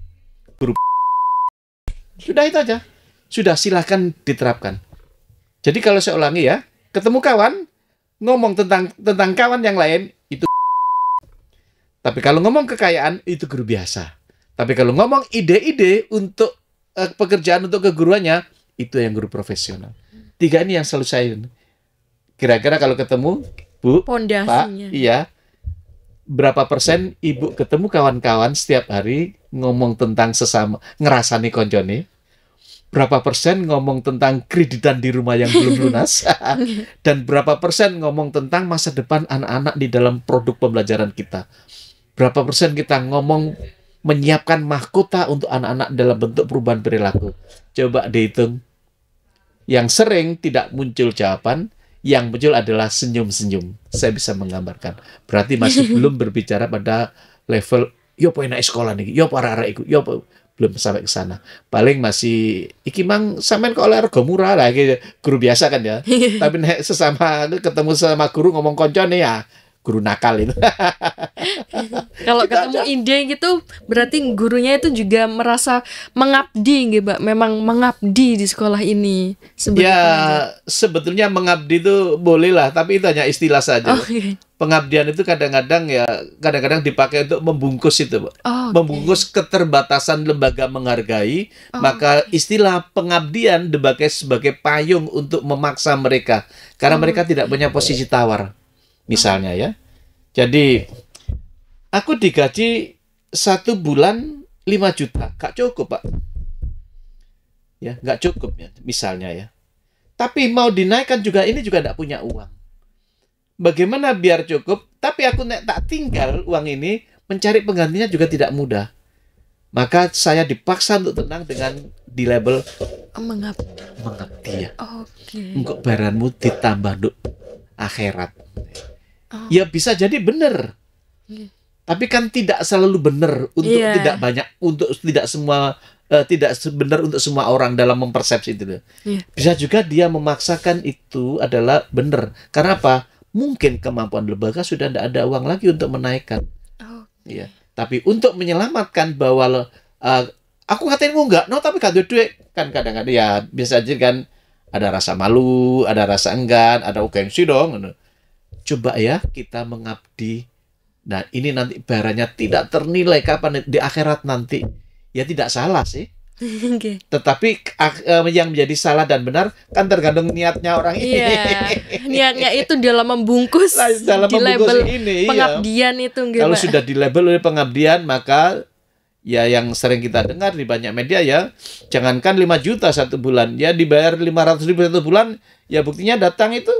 guru. Sudah itu aja. Sudah, silahkan diterapkan. Jadi kalau saya ulangi ya, ketemu kawan, ngomong tentang kawan yang lain, itu. Tapi kalau ngomong kekayaan, itu guru biasa. Tapi kalau ngomong ide-ide untuk pekerjaan untuk keguruannya, itu yang guru profesional. 3 ini yang selalu saya. Kira-kira kalau ketemu, Bu, pondasinya. Pak, iya, berapa persen Ibu ketemu kawan-kawan setiap hari ngomong tentang sesama, ngerasani koncone? Berapa persen ngomong tentang kreditan di rumah yang belum lunas? Dan berapa persen ngomong tentang masa depan anak-anak di dalam produk pembelajaran kita? Berapa persen kita ngomong menyiapkan mahkota untuk anak-anak dalam bentuk perubahan perilaku? Coba dihitung. Yang sering tidak muncul jawaban, yang muncul adalah senyum-senyum. Saya bisa menggambarkan. Berarti masih belum berbicara pada level, yo po enak sekolah nih, yo po arek-arek iku, yo po, belum sampai ke sana. Paling masih, iki mang sampean kok oleh rego murah lah, guru biasa kan ya. Tapi nek ketemu sama guru ngomong koncone ya, guru nakal itu. Kalau ketemu ide gitu, berarti gurunya itu juga merasa mengabdi gitu, Mbak. Memang mengabdi di sekolah ini. Sebetulnya mengabdi itu boleh lah, tapi itu hanya istilah saja. Pengabdian itu kadang-kadang dipakai untuk membungkus itu, Mbak. Membungkus keterbatasan lembaga menghargai, maka istilah pengabdian dipakai sebagai payung untuk memaksa mereka. Karena mereka tidak punya posisi tawar. Misalnya ya. Jadi aku digaji 1 bulan 5 juta. Gak cukup, Pak. Ya, gak cukup ya, misalnya ya. Tapi mau dinaikkan juga, ini juga gak punya uang. Bagaimana biar cukup? Tapi aku tak tinggal uang ini, mencari penggantinya juga tidak mudah. Maka saya dipaksa untuk tenang dengan di label mengabdi ya. Engkau baranmu ditambah untuk akhirat. Ya bisa jadi benar. Tapi kan tidak selalu benar untuk tidak banyak, untuk tidak semua, tidak benar untuk semua orang dalam mempersepsi itu. Bisa juga dia memaksakan itu adalah benar. Karena apa? Mungkin kemampuan lembaga sudah tidak ada uang lagi untuk menaikkan. Ya. Tapi untuk menyelamatkan bahwa aku katain enggak, tapi gak ada duit, kan kadang-kadang ya bisa aja kan ada rasa malu, ada rasa enggan, ada gengsi dong. Coba ya kita mengabdi. Nah ini nanti barangnya tidak ternilai kapan di akhirat nanti. Ya tidak salah sih. Okay. Tetapi yang menjadi salah dan benar kan tergantung niatnya orang ini. Niatnya itu dalam membungkus, dalam di membungkus label ini, pengabdian itu. Kalau sudah di label oleh pengabdian, maka ya yang sering kita dengar di banyak media ya, jangankan 5 juta satu bulan, ya dibayar 500.000 satu bulan, ya buktinya datang itu.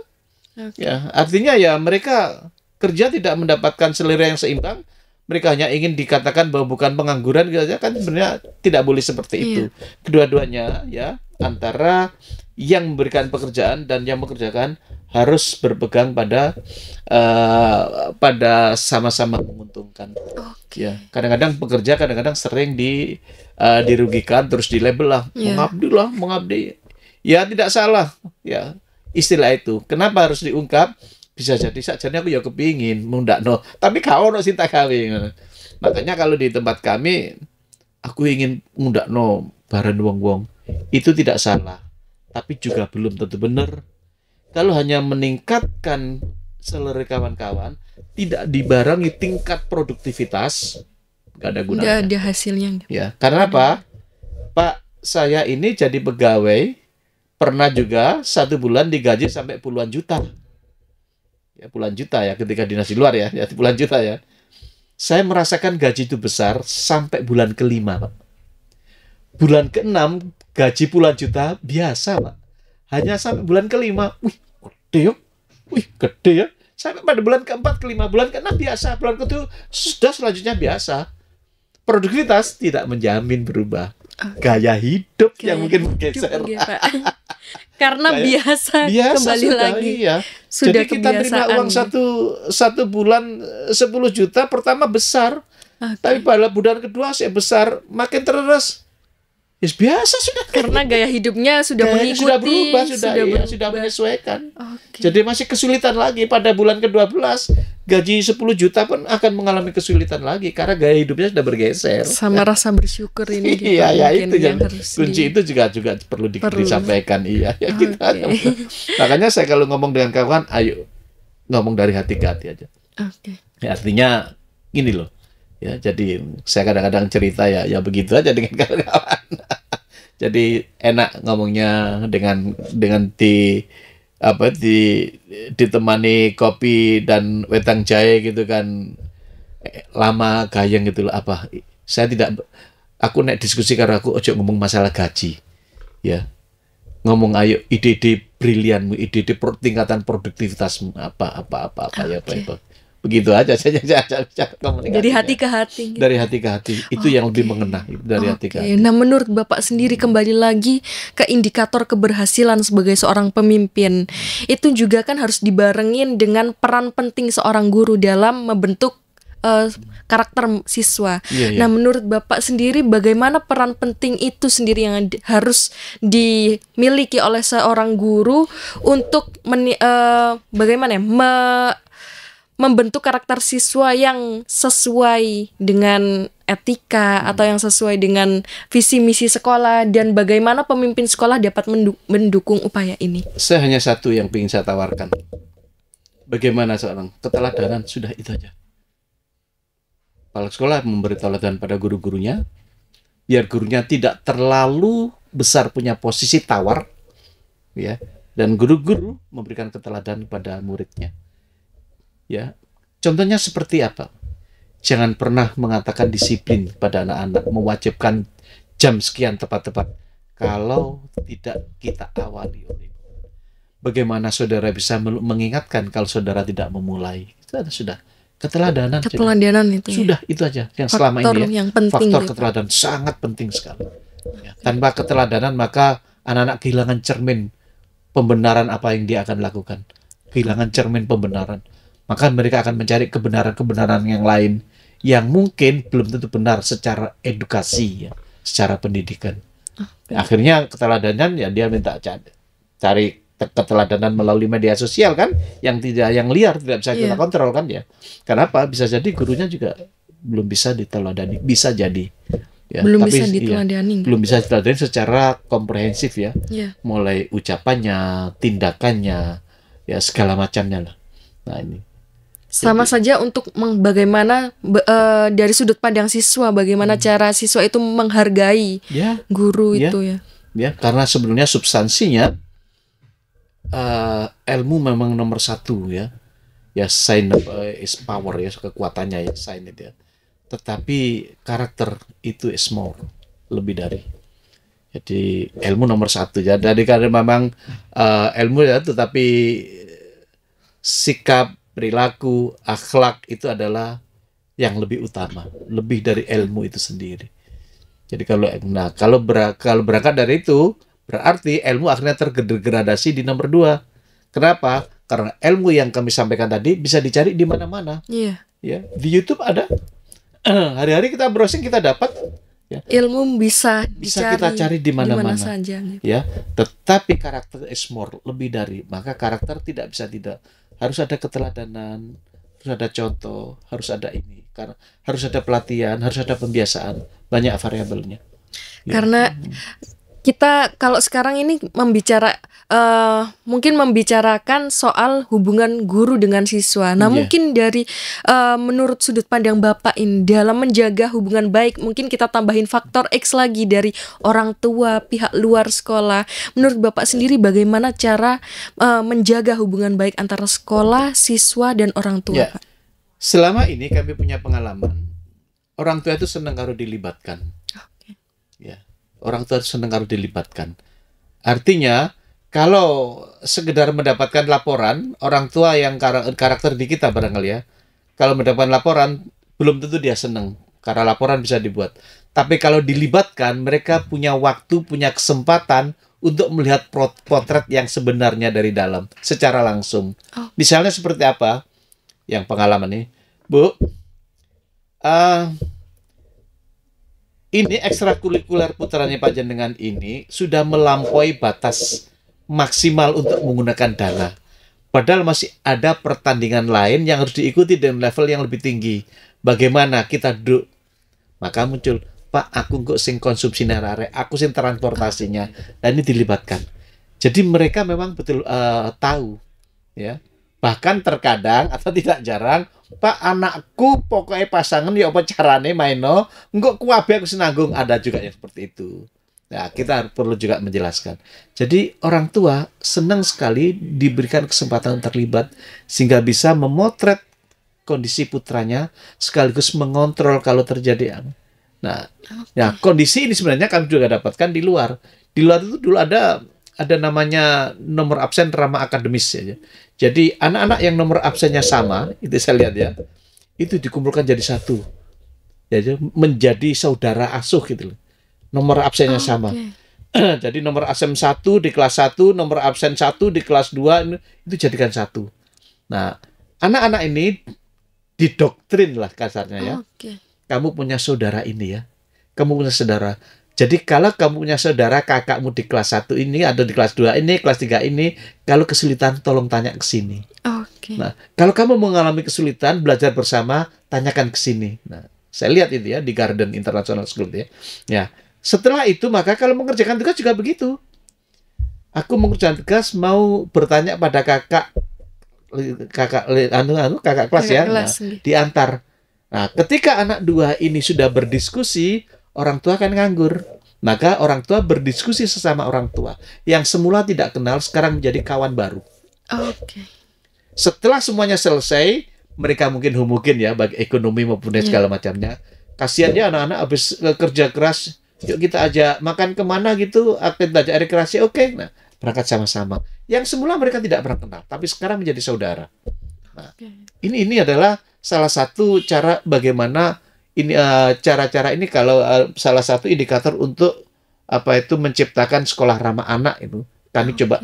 Ya, artinya ya mereka kerja tidak mendapatkan selera yang seimbang. Mereka hanya ingin dikatakan bahwa bukan pengangguran gitu aja, kan sebenarnya tidak boleh seperti itu. Kedua-duanya ya, antara yang memberikan pekerjaan dan yang mengerjakan harus berpegang pada sama-sama menguntungkan. Ya, kadang-kadang pekerja kadang-kadang sering dirugikan, terus dilabel lah, mengabdi. Ya tidak salah ya istilah itu. Kenapa harus diungkap? Bisa jadi sakjane aku ya kepingin mundakno, tapi gak ono sing tak gawe. Makanya kalau di tempat kami aku ingin mundakno bareng wong-wong, itu tidak salah, tapi juga belum tentu benar. Kalau hanya meningkatkan selera kawan-kawan, tidak dibarengi tingkat produktivitas, gak ada gunanya. Gak ada hasilnya. Ya, karena apa? Pak, saya ini jadi pegawai, pernah juga 1 bulan digaji sampai puluhan juta. Ya, puluhan juta ya ketika dinas di luar ya puluhan juta ya. Saya merasakan gaji itu besar sampai bulan ke-5, Pak. Bulan ke-6 gaji puluhan juta biasa, Pak. Hanya sampai bulan ke-5, wih gede ya. Sampai pada bulan ke-4, ke-5, bulan ke-6 biasa, bulan ke-7 sudah selanjutnya biasa. Produktivitas tidak menjamin berubah. Gaya hidup yang mungkin bergeser. Karena biasa kembali sudah, lagi. Iya. Sudah jadi kita terima uang satu bulan 10 juta pertama besar, tapi pada bulan kedua saya besar, makin terus. Ya biasa sudah. Karena gaya hidupnya sudah mengikuti, sudah berubah, sudah menyesuaikan. Jadi masih kesulitan lagi pada bulan ke-12, gaji 10 juta pun akan mengalami kesulitan lagi karena gaya hidupnya sudah bergeser. Sama rasa bersyukur ini gitu. Iya, ya itu yang kunci itu juga perlu disampaikan. Iya, ya kita. Makanya saya kalau ngomong dengan kawan, ayo ngomong dari hati ke hati aja. Ya, artinya gini loh. Ya, jadi saya kadang-kadang cerita ya begitu aja dengan kawan-kawan. Jadi enak ngomongnya dengan ditemani kopi dan wedang jahe gitu kan, lama gayeng gitu loh. Aku nek diskusi karena aku ojo ngomong masalah gaji ya, ngomong ayo ide-ide brilianmu, ide-ide tingkatan produktivitasmu apa ya apa begitu aja saya komunikasi. Dari hati ke hati. Gitu. Dari hati ke hati itu yang lebih mengena dari hati ke hati. Nah, menurut Bapak sendiri kembali lagi ke indikator keberhasilan sebagai seorang pemimpin, itu juga kan harus dibarengin dengan peran penting seorang guru dalam membentuk karakter siswa. Nah, menurut Bapak sendiri bagaimana peran penting itu sendiri yang harus dimiliki oleh seorang guru untuk membentuk karakter siswa yang sesuai dengan etika atau yang sesuai dengan visi misi sekolah, dan bagaimana pemimpin sekolah dapat mendukung upaya ini? Saya hanya satu yang ingin saya tawarkan. Bagaimana seorang keteladanan, sudah itu aja. Kepala sekolah memberi teladan pada guru-gurunya, biar gurunya tidak terlalu besar punya posisi tawar, ya, dan guru-guru memberikan keteladanan pada muridnya. Ya, contohnya seperti apa? Jangan pernah mengatakan disiplin pada anak-anak, mewajibkan jam sekian tepat-tepat kalau tidak kita awali oleh. Bagaimana saudara bisa mengingatkan kalau saudara tidak memulai? Itu sudah keteladanan. Itu. Sudah itu aja yang selama ini ya. Faktor keteladanan sangat penting sekali. Ya, tanpa keteladanan maka anak-anak kehilangan cermin pembenaran apa yang dia akan lakukan. Kehilangan cermin pembenaran. Maka mereka akan mencari kebenaran-kebenaran yang lain yang mungkin belum tentu benar secara edukasi ya, secara pendidikan. Akhirnya keteladanan ya dia minta cari keteladanan melalui media sosial kan, yang liar tidak bisa kita kontrol kan ya. Kenapa? Bisa jadi gurunya juga belum bisa diteladani, bisa jadi. Ya, belum bisa diteladani. Belum bisa diteladani secara komprehensif ya. Mulai ucapannya, tindakannya, ya segala macamnya lah. Nah ini. Sama saja untuk bagaimana dari sudut pandang siswa, bagaimana cara siswa itu menghargai guru itu ya. Ya, karena sebenarnya substansinya ilmu memang nomor satu ya. Ya, science is power ya, kekuatannya ya, science itu ya. Tetapi karakter itu is more, lebih dari. Jadi ilmu nomor satu ya. Jadi karena memang ilmu ya, tetapi sikap, perilaku, akhlak itu adalah yang lebih utama, lebih dari ilmu itu sendiri. Jadi kalau berangkat dari itu, berarti ilmu akhirnya tergradasi di nomor 2. Kenapa? Karena ilmu yang kami sampaikan tadi bisa dicari di mana-mana. Iya. Ya, di YouTube ada. Hari-hari kita browsing, kita dapat. Ya. Ilmu bisa kita cari di mana-mana saja. Gitu. Ya, tetapi karakter is more, lebih dari. Maka karakter tidak bisa tidak. Harus ada keteladanan, harus ada contoh, harus ada ini. Karena harus ada pelatihan, harus ada pembiasaan, banyak variabelnya. Ya. Karena kita kalau sekarang ini mungkin membicarakan soal hubungan guru dengan siswa. Nah, mungkin dari menurut sudut pandang Bapak ini dalam menjaga hubungan baik, mungkin kita tambahin faktor X lagi dari orang tua, pihak luar sekolah. Menurut Bapak sendiri bagaimana cara menjaga hubungan baik antara sekolah, siswa dan orang tua, Pak? Selama ini kami punya pengalaman, orang tua itu senang kalau dilibatkan. Ya, orang tua itu senang kalau dilibatkan. Artinya, kalau sekedar mendapatkan laporan, orang tua yang karakter di kita barangkali ya, kalau mendapatkan laporan, belum tentu dia senang, karena laporan bisa dibuat. Tapi kalau dilibatkan, mereka punya waktu, punya kesempatan untuk melihat potret yang sebenarnya dari dalam, secara langsung. Misalnya seperti apa? Yang pengalaman nih, Bu, ini ekstrakurikuler putranya Pak Jenengan ini sudah melampaui batas maksimal untuk menggunakan dana. Padahal masih ada pertandingan lain yang harus diikuti dengan level yang lebih tinggi. Bagaimana kita duduk? Maka muncul, Pak, aku kok sing konsumsi narare, aku sing transportasinya, dan ini dilibatkan. Jadi mereka memang betul tahu, ya. Bahkan terkadang atau tidak jarang, Pak, anakku pokoknya pasangan ya apa carane maino, enggak kuabe aku senanggung, ada juga yang seperti itu. Nah, kita perlu juga menjelaskan. Jadi orang tua senang sekali diberikan kesempatan terlibat sehingga bisa memotret kondisi putranya sekaligus mengontrol kalau terjadi. Nah, ya kondisi ini sebenarnya kami juga dapatkan di luar. Di luar itu dulu ada namanya nomor absen ramah akademis ya. Jadi anak-anak yang nomor absennya sama, itu saya lihat ya, itu dikumpulkan jadi satu. Jadi menjadi saudara asuh gitu loh. Nomor absennya sama. Jadi nomor absen 1 di kelas 1, nomor absen 1 di kelas 2 itu jadikan satu. Nah, anak-anak ini didoktrin lah kasarnya ya. Kamu punya saudara ini ya. Kamu punya saudara. Jadi kalau kamu punya saudara kakakmu di kelas 1 ini atau di kelas 2 ini, kelas 3 ini, kalau kesulitan tolong tanya ke sini. Nah, kalau kamu mengalami kesulitan belajar bersama, tanyakan ke sini. Nah, saya lihat itu ya di Garden International School ya. Ya, setelah itu maka kalau mengerjakan tugas juga begitu. Aku mengerjakan tugas mau bertanya pada kakak kelas ya. Nah, diantar. Nah, ketika anak 2 ini sudah berdiskusi, orang tua akan nganggur. Maka orang tua berdiskusi sesama orang tua. Yang semula tidak kenal, sekarang menjadi kawan baru. Setelah semuanya selesai, mereka mungkin ya, bagi ekonomi maupun segala macamnya. Kasihan ya anak-anak habis kerja keras. Yuk kita ajak makan kemana gitu, kita ajak rekreasi, oke. Nah, berangkat sama-sama. Yang semula mereka tidak pernah kenal, tapi sekarang menjadi saudara. Nah, ini adalah salah satu cara bagaimana ini cara-cara ini kalau salah satu indikator untuk menciptakan sekolah ramah anak itu kami coba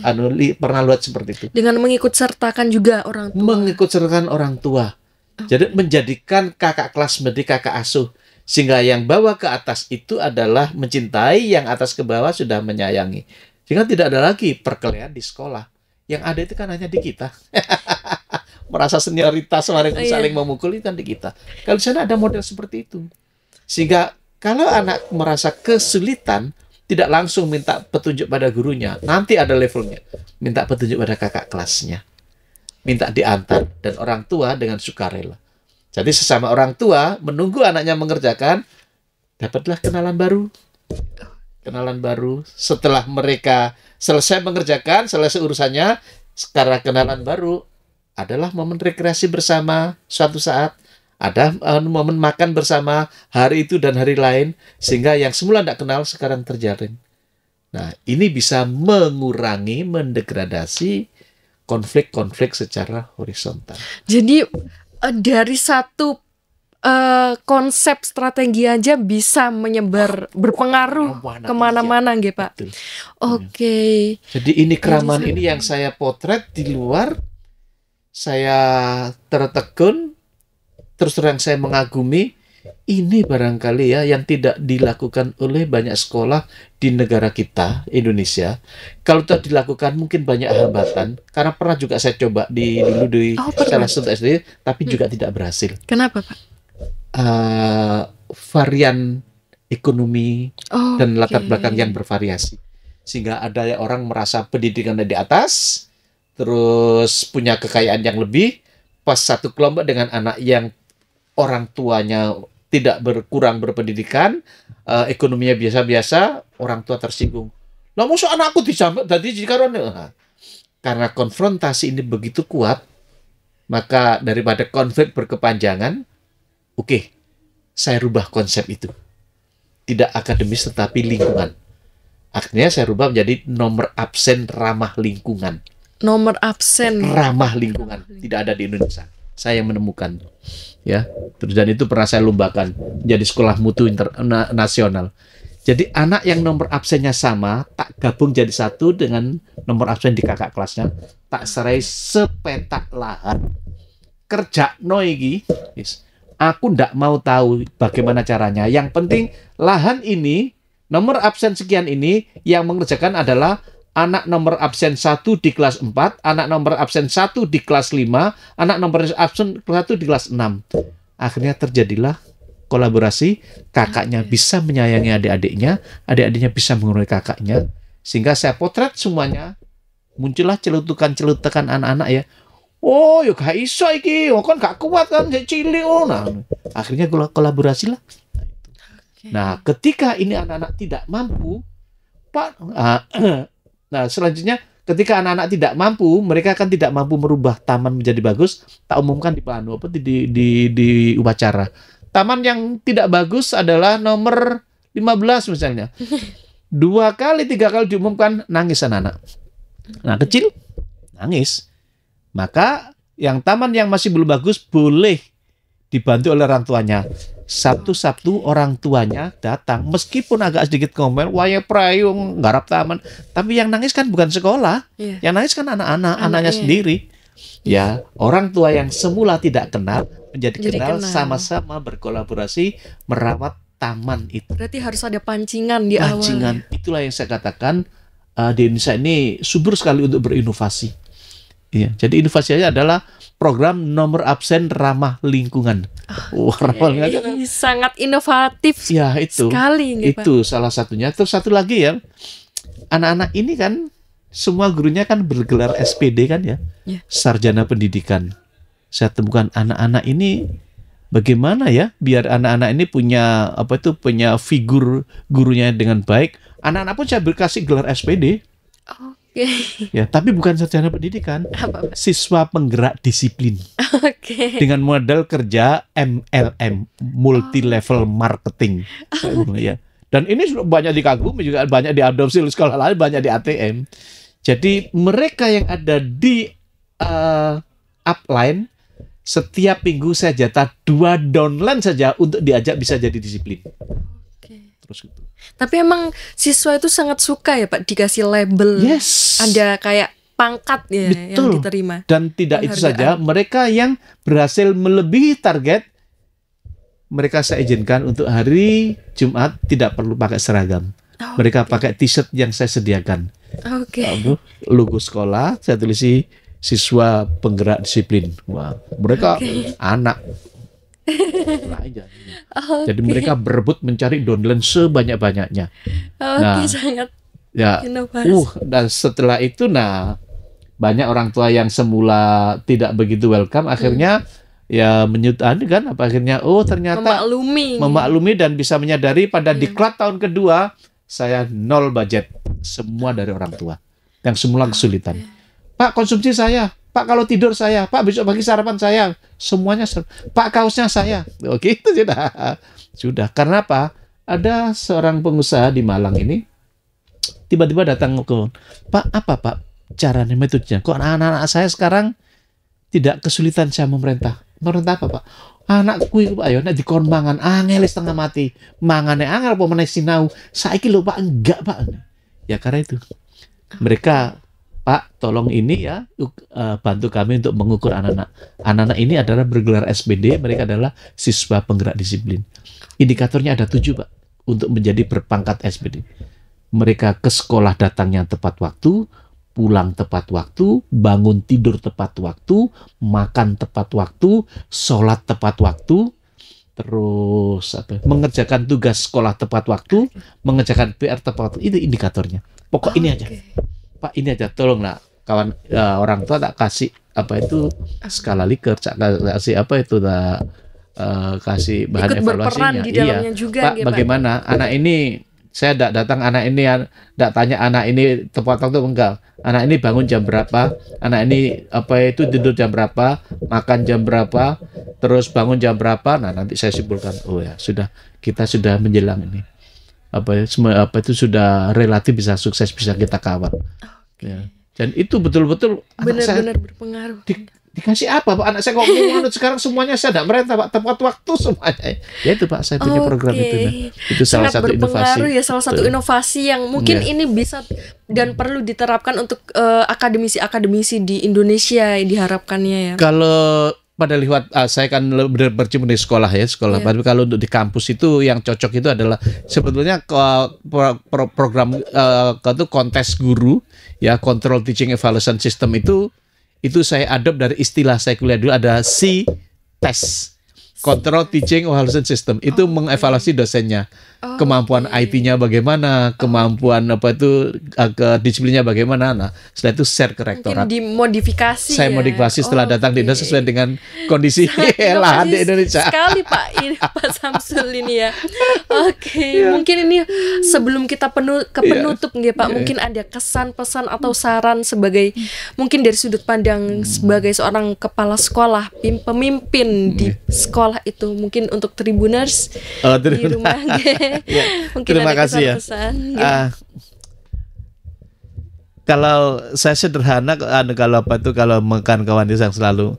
pernah lihat seperti itu dengan mengikut sertakan juga orang tua jadi menjadikan kakak kelas menjadi kakak asuh sehingga yang bawah ke atas itu adalah mencintai, yang atas ke bawah sudah menyayangi, sehingga tidak ada lagi perkelahian di sekolah. Yang ada itu kan hanya di kita. Merasa senioritas, saling memukul itu kan di kita. Kalau di sana ada model seperti itu. Sehingga kalau anak merasa kesulitan, tidak langsung minta petunjuk pada gurunya. Nanti ada levelnya. Minta petunjuk pada kakak kelasnya. minta diantar, dan orang tua dengan sukarela. Jadi sesama orang tua menunggu anaknya mengerjakan, dapatlah kenalan baru. Kenalan baru. Setelah mereka selesai mengerjakan, selesai urusannya, sekarang kenalan baru adalah momen rekreasi bersama suatu saat. Ada momen makan bersama hari itu dan hari lain, sehingga yang semula tidak kenal sekarang terjalin. Nah, ini bisa mengurangi, mendegradasi konflik-konflik secara horizontal. Jadi dari satu konsep strategi aja bisa menyebar, berpengaruh kemana-mana, nggih Pak. Oke. Jadi ini keramahan ini yang saya potret di luar, saya tertegun. Terus terang saya mengagumi, ini barangkali ya yang tidak dilakukan oleh banyak sekolah di negara kita, Indonesia. Kalau tidak dilakukan mungkin banyak hambatan, karena pernah juga saya coba dulu di salah satu SD, tapi juga tidak berhasil. Kenapa Pak? Varian ekonomi dan latar belakang yang bervariasi. Sehingga ada orang merasa pendidikan di atas, terus punya kekayaan yang lebih, pas satu kelompok dengan anak yang orang tuanya tidak kurang berpendidikan, ekonominya biasa-biasa, orang tua tersinggung. Lah musuh anakku dijambak tadi karena konfrontasi ini begitu kuat, maka daripada konflik berkepanjangan, oke, saya rubah konsep itu. Tidak akademis tetapi lingkungan. Akhirnya saya rubah menjadi nomor absen ramah lingkungan. Nomor absen ramah lingkungan tidak ada di Indonesia. Saya yang menemukan. Ya, dan itu pernah saya lombakan menjadi sekolah mutu nasional. Jadi anak yang nomor absennya sama, tak gabung jadi satu dengan nomor absen di kakak kelasnya, tak serai sepetak lahan. Kerja noigi, aku ndak mau tahu bagaimana caranya. Yang penting lahan ini, nomor absen sekian ini, yang mengerjakan adalah anak nomor absen 1 di kelas 4, anak nomor absen 1 di kelas 5, anak nomor absen 1 di kelas 6. Akhirnya terjadilah kolaborasi, kakaknya bisa menyayangi adik-adiknya, adik-adiknya bisa mengurangi kakaknya, sehingga saya potret semuanya, muncullah celutukan-celutukan anak-anak ya. Oh, yuk gak iso iki, kan gak kuat kan, cilik. Nah, akhirnya kolaborasi lah. Nah, ketika ini anak-anak tidak mampu, Pak, nah, selanjutnya ketika anak-anak tidak mampu, mereka akan tidak mampu merubah taman menjadi bagus. Tak umumkan di upacara. Taman yang tidak bagus adalah nomor 15 misalnya. 2 kali, 3 kali diumumkan, nangis anak-anak. Nah, kecil nangis. Maka yang taman yang masih belum bagus boleh dibantu oleh orang tuanya. Sabtu orang tuanya datang, meskipun agak sedikit ngomel, waya prayung, garap taman, tapi yang nangis kan bukan sekolah, yang nangis kan anaknya sendiri. Ya, orang tua yang semula tidak kenal menjadi kenal, sama-sama berkolaborasi merawat taman itu. Berarti harus ada pancingan di awal. Pancingan, itulah yang saya katakan di Indonesia ini subur sekali untuk berinovasi. Ya, jadi inovasinya adalah program nomor absen ramah lingkungan. Sangat inovatif ya, itu sekali. Itu Pak. Salah satunya. Terus satu lagi ya, anak-anak ini kan semua gurunya kan bergelar SPD kan ya, sarjana pendidikan. Saya temukan anak-anak ini bagaimana ya biar anak-anak ini punya punya figur gurunya dengan baik. Anak-anak pun saya kasih gelar SPD. Ya, tapi bukan sarjana pendidikan. Siswa penggerak disiplin. Dengan modal kerja MLM, multi level marketing. Ya. Dan ini banyak dikagumi, juga banyak diadopsi oleh sekolah lain, banyak di ATM. Jadi mereka yang ada di upline, setiap minggu saya jatah 2 downline saja untuk diajak bisa jadi disiplin. Terus gitu. Tapi emang siswa itu sangat suka ya Pak dikasih label. Ada kayak pangkat ya. Betul. Yang diterima. Dan tidak itu saja, mereka yang berhasil melebihi target, mereka saya izinkan untuk hari Jumat tidak perlu pakai seragam. Mereka pakai t-shirt yang saya sediakan. Logo sekolah saya tulisi siswa penggerak disiplin. Wah, mereka anak. Jadi mereka berebut mencari downline sebanyak-banyaknya. Sangat ya. inovasi. Dan setelah itu, banyak orang tua yang semula tidak begitu welcome, akhirnya ya kan, akhirnya ternyata memaklumi dan bisa menyadari pada diklat tahun kedua saya nol budget, semua dari orang tua yang semula kesulitan. Pak, konsumsi saya, Pak, kalau tidur saya, Pak, besok pagi sarapan saya, semuanya, Pak, kaosnya saya. Oke, itu sudah. Karena apa? Ada seorang pengusaha di Malang ini tiba-tiba datang ke, Pak, apa Pak caranya, metodenya? Kok anak-anak saya sekarang tidak kesulitan sama memerintah? Memerintah apa Pak? Anakku itu Pak, nek dikon mangan angel setengah mati. Mangane angel apa meneh sinau. Saiki lho Pak, enggak Pak. Ya karena itu. Mereka, Pak, tolong ini ya, bantu kami untuk mengukur anak-anak. Anak-anak ini adalah bergelar SPD, mereka adalah siswa penggerak disiplin. Indikatornya ada 7 Pak, untuk menjadi berpangkat SPD. Mereka ke sekolah datangnya tepat waktu, pulang tepat waktu, bangun tidur tepat waktu, makan tepat waktu, sholat tepat waktu, terus mengerjakan tugas sekolah tepat waktu, mengerjakan PR tepat waktu. Itu indikatornya. Pokok ini aja, Pak, ini aja. Tolong nak kawan, orang tua tak kasih skala Likert, kasih kasih bahan ikut evaluasinya. Berperan di dalamnya juga, Pak, bagaimana anak ini? Saya datang anak ini, tanya anak ini tepat waktu enggak. Anak ini bangun jam berapa? Anak ini tidur jam berapa? Makan jam berapa? Terus bangun jam berapa? Nah, nanti saya simpulkan. Oh ya, kita sudah menjelang ini. Itu sudah relatif bisa sukses, bisa kita kawal. Ya. Dan itu betul-betul benar-benar berpengaruh. Dikasih apa Pak? Anak saya kok menurut sekarang semuanya saya tidak merintah Pak, tepat waktu semuanya. Ya itu Pak, saya punya program itu. Nah. Itu salah satu inovasi. Ya, salah satu inovasi yang mungkin ini bisa dan perlu diterapkan untuk akademisi-akademisi di Indonesia, diharapkannya ya. Kalau pada lihat saya kan bercimpung di sekolah ya, tapi kalau untuk di kampus itu yang cocok itu adalah sebetulnya program kontes guru ya, Control Teaching Evaluation System itu saya adopt dari istilah saya kuliah dulu, ada C-Test, Control Teaching Evaluation System. Itu mengevaluasi dosennya, kemampuan IT-nya bagaimana, kemampuan disiplinnya bagaimana. Nah, setelah itu share ke rektorat. Mungkin dimodifikasi. Saya modifikasi setelah datang di Indonesia sesuai dengan kondisi lahan di Indonesia. Sekali Pak, Pak Samsul ini ya. Mungkin ini sebelum kita penutup nggih Pak, mungkin ada kesan, pesan atau saran sebagai mungkin dari sudut pandang sebagai seorang kepala sekolah, pemimpin di sekolah itu, mungkin untuk Tribuners di rumah. Mungkin terima ada kasih kesan-pesan. Kalau saya sederhana, kalau makan kawan yang selalu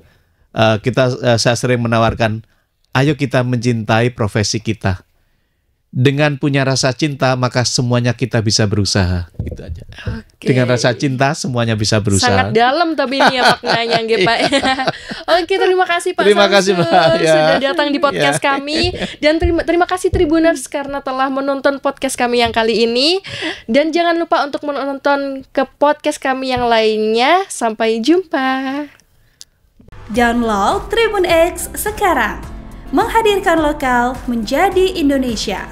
saya sering menawarkan, ayo kita mencintai profesi kita. Dengan punya rasa cinta, maka semuanya kita bisa berusaha. Gitu aja. Dengan rasa cinta, semuanya bisa berusaha. Sangat dalam tapi ini ya maknanya, nggih Pak. Terima kasih Pak Terima kasih Pak. Sudah datang di podcast kami. Dan terima kasih Tribuners karena telah menonton podcast kami yang kali ini. Dan jangan lupa untuk menonton ke podcast kami yang lainnya. Sampai jumpa. Download Tribun X sekarang. Menghadirkan lokal menjadi Indonesia.